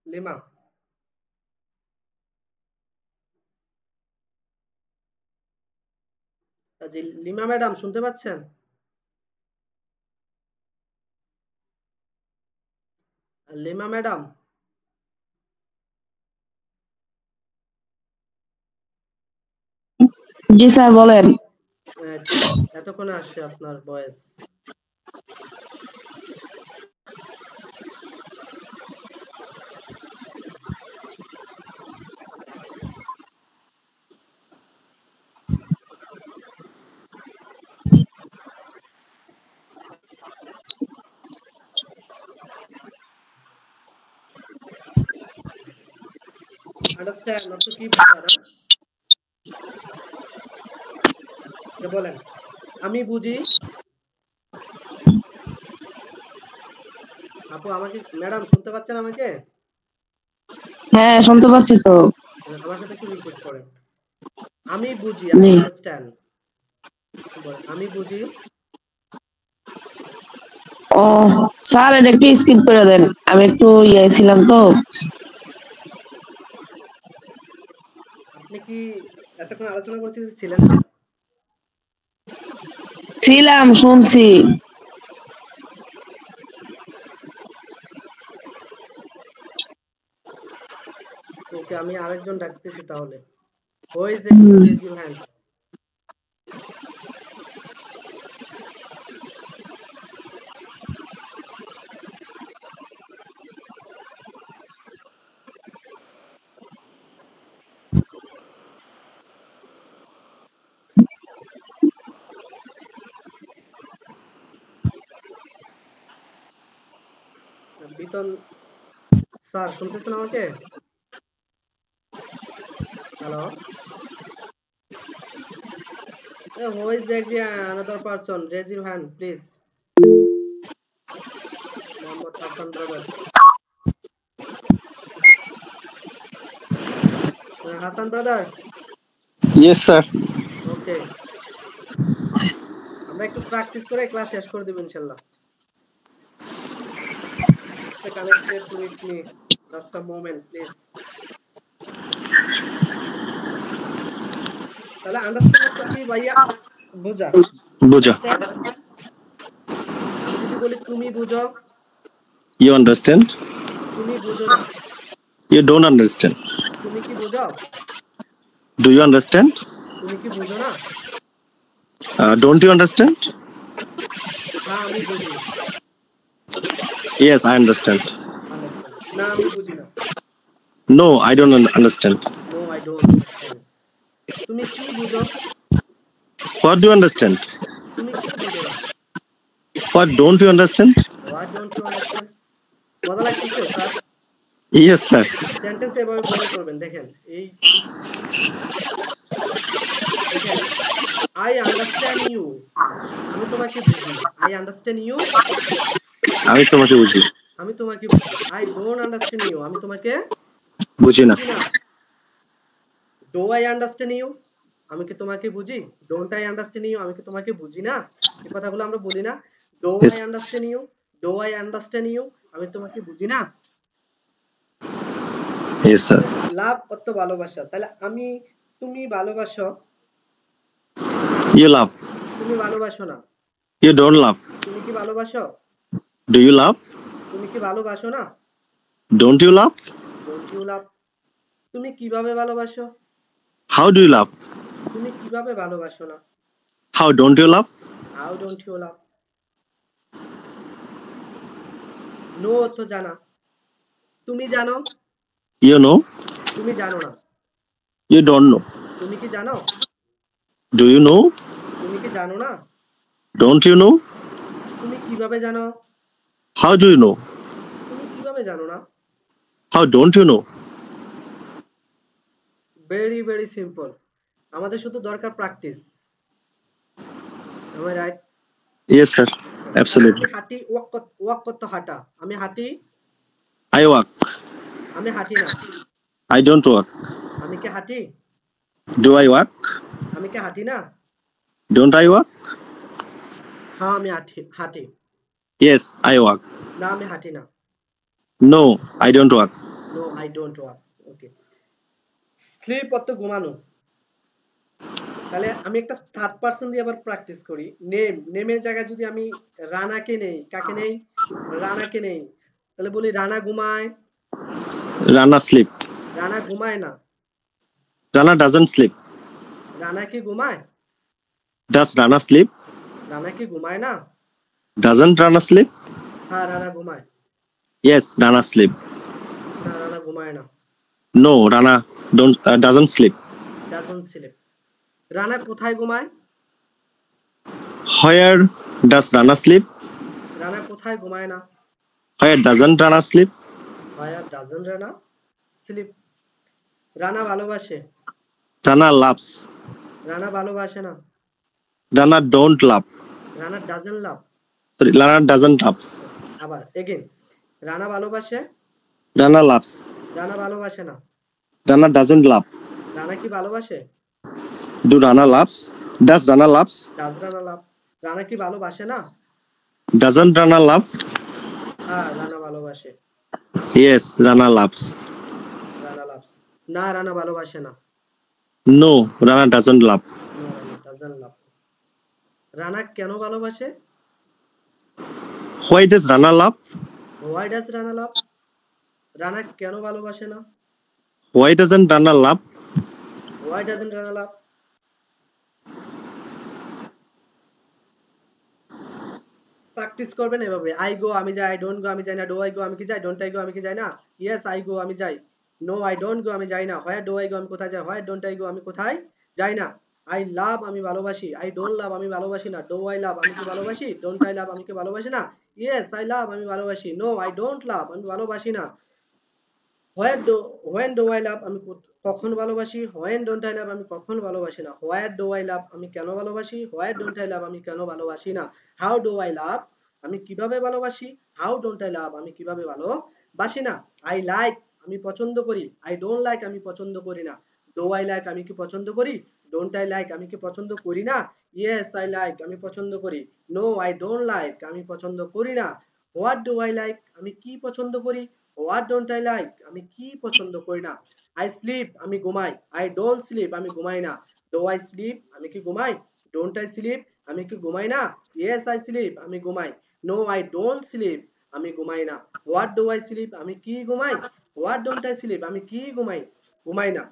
Lima. G lima madam শুনতে পাচ্ছেন? Lima madam. জি স্যার বলেন। এতক্ষণে আসছে আপনার ভয়েস। আন্ডারস্ট্যান্ড অর্থ কি বুঝায়? বলেন। আমি বুঝি। আপু আমাকে, ম্যাডাম শুনতে পাচ্ছেন আমাকে? হ্যাঁ শুনতে পাচ্ছি তো। আমার সাথে একটু রিপিট করেন। আমি বুঝি, আমি আন্ডারস্ট্যান্ড। আমি বুঝি। ও স্যার এটা একটু স্কিপ করে দেন, আমি একটু ইয়ে ছিলাম তো। আপনি কি এতক্ষণ আলোচনা করছিলেন না? ছিলাম, শুনছি। ওকে আমি আরেকজন ডাকতেছি তাহলে। Who is it? Raise your hand. Bitan sir শুনতেছেন আমাকে? Hello? Who is another person? Raise your hand, please. Mohammad Hassan brother. Hasan brother yes sir. Okay আমরা একটু প্র্যাকটিস করে ক্লাস শেষ করে দেব ইনশাআল্লাহ stay connected with me just a moment please তাহলে understand কি ভাইয়া বোঝা বুঝা। আমি যদি বলি তুমি বুঝো ইউ আন্ডারস্ট্যান্ড। তুমি বুঝো না ইউ ডোন্ট আন্ডারস্ট্যান্ড। তুমি কি বুঝো ডু ইউ আন্ডারস্ট্যান্ড। তুমি কি বুঝো না ডোন্ট ইউ আন্ডারস্ট্যান্ড। হ্যাঁ আমি বুঝি ইয়েস আই আন্ডারস্ট্যান্ড। না আমি বুঝি না no I don't understand. No I don't তুমি কি বুঝো হোয়াট ডু ইউ আন্ডারস্ট্যান্ড। তুমি কি বুঝো না what don't you understand. What don't you understand মজা লাগছে স্যার ইয়েস স্যার। সেন্টেন্স এভাবে ফলো করবেন দেখেন এই দেখেন আই আন্ডারস্ট্যান্ড ইউ আমি তোমাকে বুঝি আই আন্ডারস্ট্যান্ড ইউ আমি তোমাকে বুঝি। আমি তোমাকে বুঝি আই ডোন্ট আন্ডারস্ট্যান্ড ইউ আমি তোমাকে বুঝি না। বুঝি না ডু আই আন্ডারস্ট্যান্ড ইউ আমি কি তোমাকে বুঝি ডোন্ট আই আন্ডারস্ট্যান্ড ইউ আমি কি তোমাকে বুঝি না এই কথাগুলো আমরা বলি না do Yes. I understand you do I understand you আমি তোমাকে বুঝি না ইয়েস স্যার। লাভ অর্থ ভালোবাসা তাহলে আমি তুমি ভালোবাসো ইউ লাভ। তুমি ভালোবাসো না ইউ ডোন্ট লাভ। তুমি কি ভালোবাসো ডু ইউ লাভ। তুমি কি ভালোবাসো না don't you love. Don't you love তুমি কিভাবে ভালোবাসো হাউ ডু ইউ লাভ। তুমি কিভাবে ভালোবাসো না how don't you love. How don't you love know অর্থ জানা তুমি জানো ইউ নো। তুমি জানো না ইউ ডোন্ট নো। তুমি কি জানো ডু ইউ নো। তুমি কি জানো না ডোন্ট ইউ নো। তুমি কিভাবে জানো হাউ ডু ইউ নো। তুমি কিভাবে জানো না how don't you know. Very very simple আমাদের শুধু দরকার practice am I right yes sir absolutely. আমি হাঁটি ওয়াক করতে হাঁটা আমি হাঁটি আই ওয়াক। আমি হাঁটি না আই ডোন্ট ওয়াক। আমি কি হাঁটি ডু আই ওয়াক। আমি কি হাঁটি না ডোন্ট আই ওয়াক। হ্যাঁ আমি হাঁটি ইয়েস আই ওয়াক। না আমি হাঁটি না no I don't walk. No I don't walk okay sleep অর্থ ঘুমানো তাহলে আমি একটা থার্ড পারসন দিয়ে আবার প্র্যাকটিস করি নেমের জায়গায় যদি আমি রানাকে নেই কাকে নেই রানাকে নেই তাহলে বলি রানা ঘুমায় রানা স্লিপ। রানা ঘুমায় না রানা ডাজন্ট স্লিপ। রানা কি ঘুমায় ডাজ রানা স্লিপ। রানা কি ঘুমায় না ডাজন্ট রানা স্লিপ। হ্যাঁ রানা ঘুমায় ইয়েস রানা স্লিপ। না রানা ঘুমায় না no Rana doesn't sleep. Doesn't sleep Rana কোথায় ঘুমায় where does Rana sleep. Rana কোথায় ঘুমায় না where doesn't Rana sleep. Where doesn't Rana sleep Rana ভালোবাসে রানা লাভস। রানা ভালোবাসে না Rana don't love. Rana doesn't love sorry Rana doesn't loves. আবার এগেইন রানা ভালোবাসে রানা লাভস। রানা ভালোবাসে না রানা ডাজন্ট লাভ। রানা কি ভালোবাসে do Rana loves. Does Rana loves. Does Rana love Rana কি ভালোবাসে না ডাজন্ট রানা লাভ। হ্যাঁ রানা ভালোবাসে yes Rana loves. Rana loves না রানা ভালোবাসে না no Rana doesn't love. No Rana doesn't love Rana কেন ভালোবাসে why does Rana love. Why does Rana love Rana কেন ভালোবাসে না why doesn't Rana love. Why doesn't Rana love practice করবেন এভাবে আই গো আমি যাই ডোন্ট গো আমি যাই না ডু আই গো আমি কি যাই ডোন্ট আই গো আমি কি যাই না ইয়েস আই গো আমি যাই নো আই ডোন্ট গো আমি যাই না হোয়ার ডু আই গো আমি কোথায় যাই হোয়ার ডোন্ট আই গো আমি কোথায় যাই না আই লাভ আমি ভালোবাসি আই ডোন্ট লাভ আমি ভালোবাসি না ডু আই লাভ আমি কি ভালোবাসি ডোন্ট আই লাভ আমি কি ভালোবাসি না ইয়েস আই লাভ আমি ভালোবাসি নো আই ডোন্ট লাভ আমি ভালোবাসি না হোয়েন ডু আই লাভ আমি কখন ভালোবাসি হোয়েন ডোন্ট আই লাভ আমি কখন ভালোবাসি না হোয়ার ডু আই লাভ আমি কেন ভালোবাসি হোয়ার ডোন্ট আই লাভ আমি কেন ভালোবাসি না হাউ ডু আই লাভ আমি কিভাবে ভালোবাসি হাউ ডোন্ট আই লাভ আমি কিভাবে ভালোবাসি না আই লাইক আমি পছন্দ করি আই ডোন্ট লাইক আমি পছন্দ করি না ডু আই লাইক আমি কি পছন্দ করি, ডোন্ট আই লাইক আমি কি পছন্দ করি না, ইয়েস আই লাইক আমি পছন্দ করি, নো আই ডোন্ট লাইক আমি পছন্দ করি না, হোয়াট ডু আই লাইক আমি কি পছন্দ করি, হোয়াট ডোন্ট আই লাইক আমি কি পছন্দ করি না, আই স্লিপ আমি ঘুমাই, আই ডোন্ট স্লিপ আমি ঘুমাই না, ডু আই স্লিপ আমি কি ঘুমাই, ডোন্ট আই স্লিপ আমি কি ঘুমাই না, ইয়েস আই স্লিপ আমি ঘুমাই, নো আই ডোন্ট স্লিপ আমি ঘুমাই না, হোয়াট ডু আই স্লিপ আমি কি ঘুমাই, হোয়াট ডোন্ট আই স্লিপ আমি কি ঘুমাই, ঘুমাই না,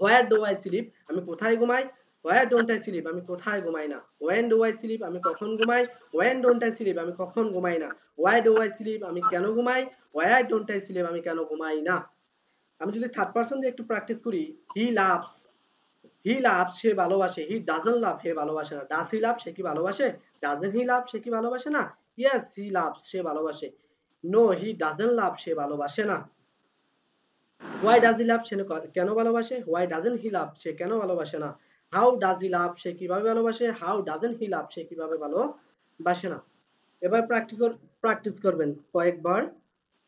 হোয়ার ডু আই স্লিপ আমি কোথায় ঘুমাই, হোয়ার ডোন্ট আই স্লিপ আমি কোথায় ঘুমাই না, ওয়েন ডু আই স্লিপ আমি কখন ঘুমাই, ওয়েন ডোন্ট আই স্লিপ আমি কখন ঘুমাই না, ওয়াই ডু আই স্লিপ আমি কেন ঘুমাই, ওয়াই ডোন্ট আই স্লিপ আমি কেন ঘুমাই না। আমি যদি থার্ড পারসন দিয়ে একটু প্র্যাকটিস করি, হি লাভস সে ভালোবাসে, হি ডাজন্ট লাভ সে ভালোবাসে না, ডাজ হি লাভ সে কি ভালোবাসে, ডাজন্ট হি লাভ সে কি ভালোবাসে না, ইয়েস হি লাভস সে ভালোবাসে, নো হি ডাজন্ট লাভ সে ভালোবাসে না, হোয়াই ডাজ হি লাভ সে কেন ভালোবাসে, হোয়াই ডাজন্ট হি লাভ সে কেন ভালোবাসে না, হাউ ডাজ হি লাভ সে কিভাবে ভালোবাসে, হাউ ডাজন্ট হি লাভ সে কিভাবে ভালোবাসে না। এবার প্র্যাকটিস করবেন কয়েকবার,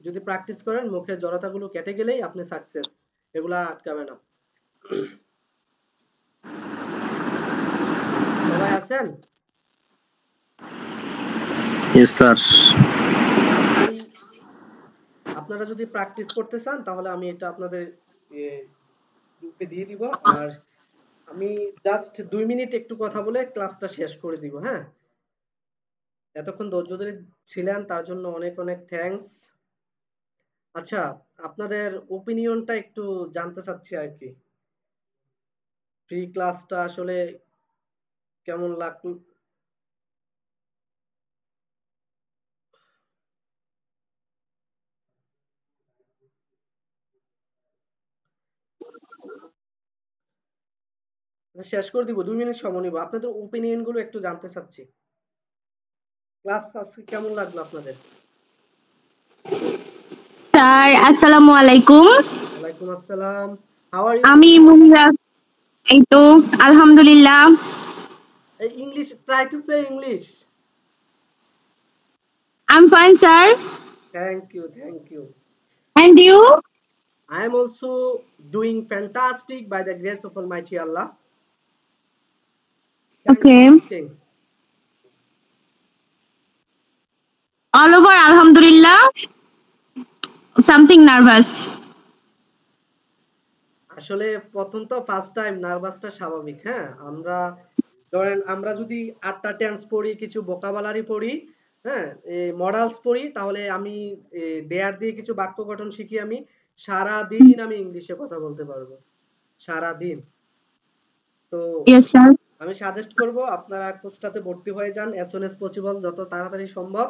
যদি প্র্যাকটিস করেন মুখের জড়তাগুলো কেটে গেলেই আপনি সাকসেস, এগুলা আটকাবে না। সবাই আছেন? Yes sir. আপনারা যদি প্র্যাকটিস করতে চান তাহলে আমি এটা আপনাদের গ্রুপে দিয়ে দিব, আর আমি জাস্ট 2 মিনিট একটু কথা বলে ক্লাসটা শেষ করে দিব। হ্যাঁ, এতক্ষণ ধৈর্য ধরে ছিলেন তার জন্য অনেক অনেক থ্যাঙ্কস। আচ্ছা, আপনাদের ওপিনিয়নটা একটু জানতে চাচ্ছি আর কি, ফ্রি ক্লাসটা আসলে কেমন লাগলো। শেষ করে দিব, 2 মিনিট সময় নিব, আপনাদের ওপিনিয়ন গুলো একটু জানতে চাচ্ছি। ক্লাস আজকে কেমন লাগলো আপনাদের? স্যার আসসালামু আলাইকুম। ওয়ালাইকুম আসসালাম। How are you? আমি মুনিরা। এই তো আলহামদুলিল্লাহ। English, try to say English. I'm fine, sir. Thank you, thank you. And you? I am also doing fantastic by the grace of Almighty Allah. Thanks Okay. for asking. All over alhamdulillah. Something nervous. আসলে প্রথম তো first time নার্ভাসটা স্বাভাবিক। হ্যাঁ, আমরা ধরেন আমরা যদি 8টা tense পড়ি, কিছু ভোকাবুলারি পড়ি, হ্যাঁ, মডেলস পড়ি, তাহলে আমি দেয়ার দিয়ে কিছু বাক্য গঠন শিখি, আমি সারা দিন আমি ইংলিশে কথা বলতে পারবো, সারা দিন। তো Yes, sir. আমি সাজেস্ট করব আপনারা কোর্সটাতে ভর্তি হয়ে যান as soon as possible, যত তাড়াতাড়ি সম্ভব।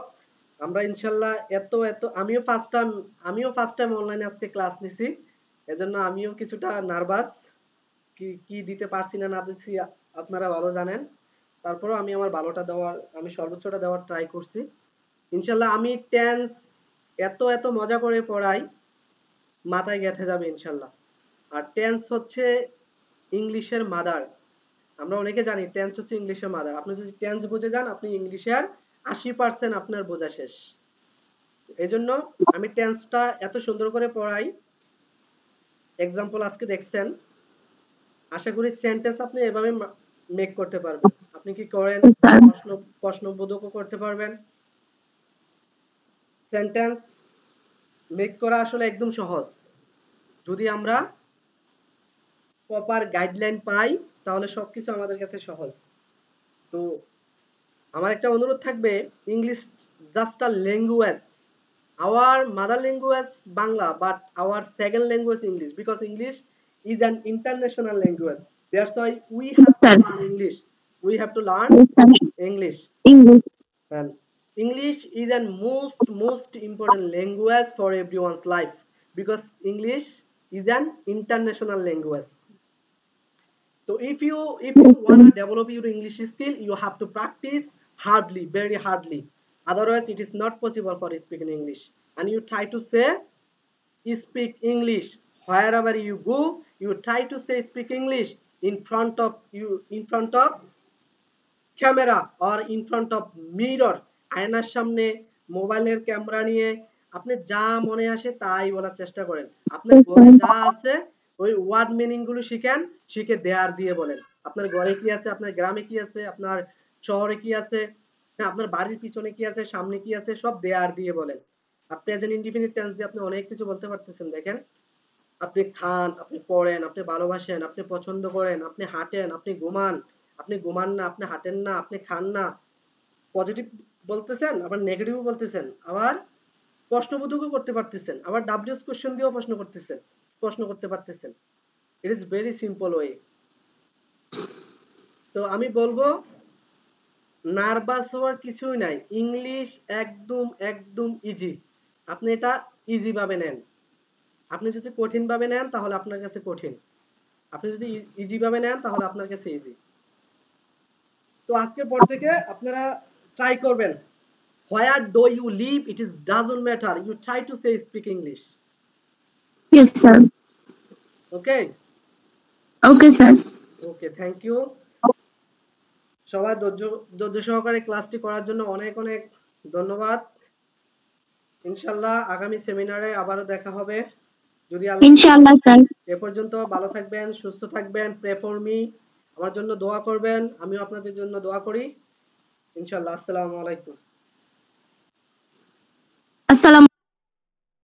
আমরা ইনশাআল্লাহ আমিও ফার্স্ট টাইম অনলাইনে আজকে ক্লাস নিছি, এজন্য আমিও কিছুটা নার্ভাস, কি দিতে পারছি না দিচ্ছি আপনারা ভালো জানেন। তারপরেও আমি আমার আমি সর্বোচ্চটা দেওয়ার ট্রাই করছি। ইনশাআল্লাহ আমি টেন্স এত মজা করে পড়াই, মাথায় গেঁথে যাবে ইনশাআল্লাহ। আর টেন্স হচ্ছে ইংলিশের মাদার, আমরা অনেকে জানি টেন্স হচ্ছে ইংলিশের মাদার। আপনি যদি টেন্স বুঝে যান, আপনি ইংলিশের 80% আপনার বোঝা শেষ। এজন্য আমি টেন্সটা এত সুন্দর করে পড়াই। এক্সাম্পল আজকে দেখছেন, আশা করি সেন্টেন্স আপনি এভাবে মেক করতে পারবেন। আপনি কি করেন? প্রশ্নবোধকও করতে পারবেন। সেন্টেন্স মেক করা আসলে একদম সহজ, যদি আমরা প্রপার গাইডলাইন পাই তাহলে সবকিছু আমাদের কাছে সহজ। তো আমার একটা অনুরোধ থাকবে, English just a language, our mother language Bangla, but our second language English, because English is an international language. That's why we have to learn English. We have to learn English. English. And English is a most important language for everyone's life, because English is an international language. So if you want to develop your English skill, you have to practice hardly, very hardly. Otherwise, it is not possible for speaking English. And you try to say, speak English wherever you go. You try to say speak English in front of camera or in front of mirror. আয়নার সামনে মোবাইলের camera নিয়ে আপনি যা মনে আসে তাই বলার চেষ্টা করেন। আপনার ঘরে যা আছে ওই ওয়ার্ড মিনিং গুলো শিখেন, শিখে দেয়ার দিয়ে বলেন। আপনার ঘরে কি আছে, আপনার গ্রামে কি আছে, আপনার শহরে কি আছে, হ্যাঁ, আপনার বাড়ির পিছনে কি আছে, সামনে কি আছে, সব দেয়ার দিয়ে বলেন। আপনি এজ এন ইনডিফিনিট টেন্স দিয়ে আপনি অনেক কিছু বলতে পারতেছেন। দেখেন, আপনি খান, আপনি পড়েন, আপনি ভালোবাসেন, আপনি পছন্দ করেন, আপনি হাঁটেন, আপনি ঘুমান, আপনি ঘুমান না, আপনি হাঁটেন না, আপনি খান না। পজিটিভ বলতেছেন, আবার নেগেটিভ বলতেছেন, আবার প্রশ্নবোধকও করতে পারতেছেন, আবার ডাব্লিউএস কোশ্চেন দিয়েও প্রশ্ন করতে পারতেছেন। It is very simple way. তো আমি বলবো নার্ভাস হওয়ার কিছুই নাই, ইংলিশ একদম একদম ইজি। আপনি এটা ইজি ভাবে নেন। আপনি যদি কঠিন ভাবে নেন তাহলে আপনার কাছে কঠিন, আপনি যদি ইজি ভাবে নেন তাহলে আপনার কাছে ইজি। তো আজকের পর থেকে আপনারা ট্রাই করবেন, where do you live, it is doesn't matter, you try to say speak English. Yes, sir. Okay, Okay, sir. okay, thank you. সবাই ধৈর্য সহকারে ক্লাসটি করার জন্য অনেক অনেক ধন্যবাদ। ইনশাআল্লাহ আগামী সেমিনারে আবারও দেখা হবে যদি আল্লাহ। Inshallah, sir. এ পর্যন্ত ভালো থাকবেন, সুস্থ থাকবেন, প্রে ফর মি, আমার জন্য দোয়া করবেন, আমিও আপনাদের জন্য দোয়া করি। ইনশাআল্লাহ। আসসালামু আলাইকুম। Assalam.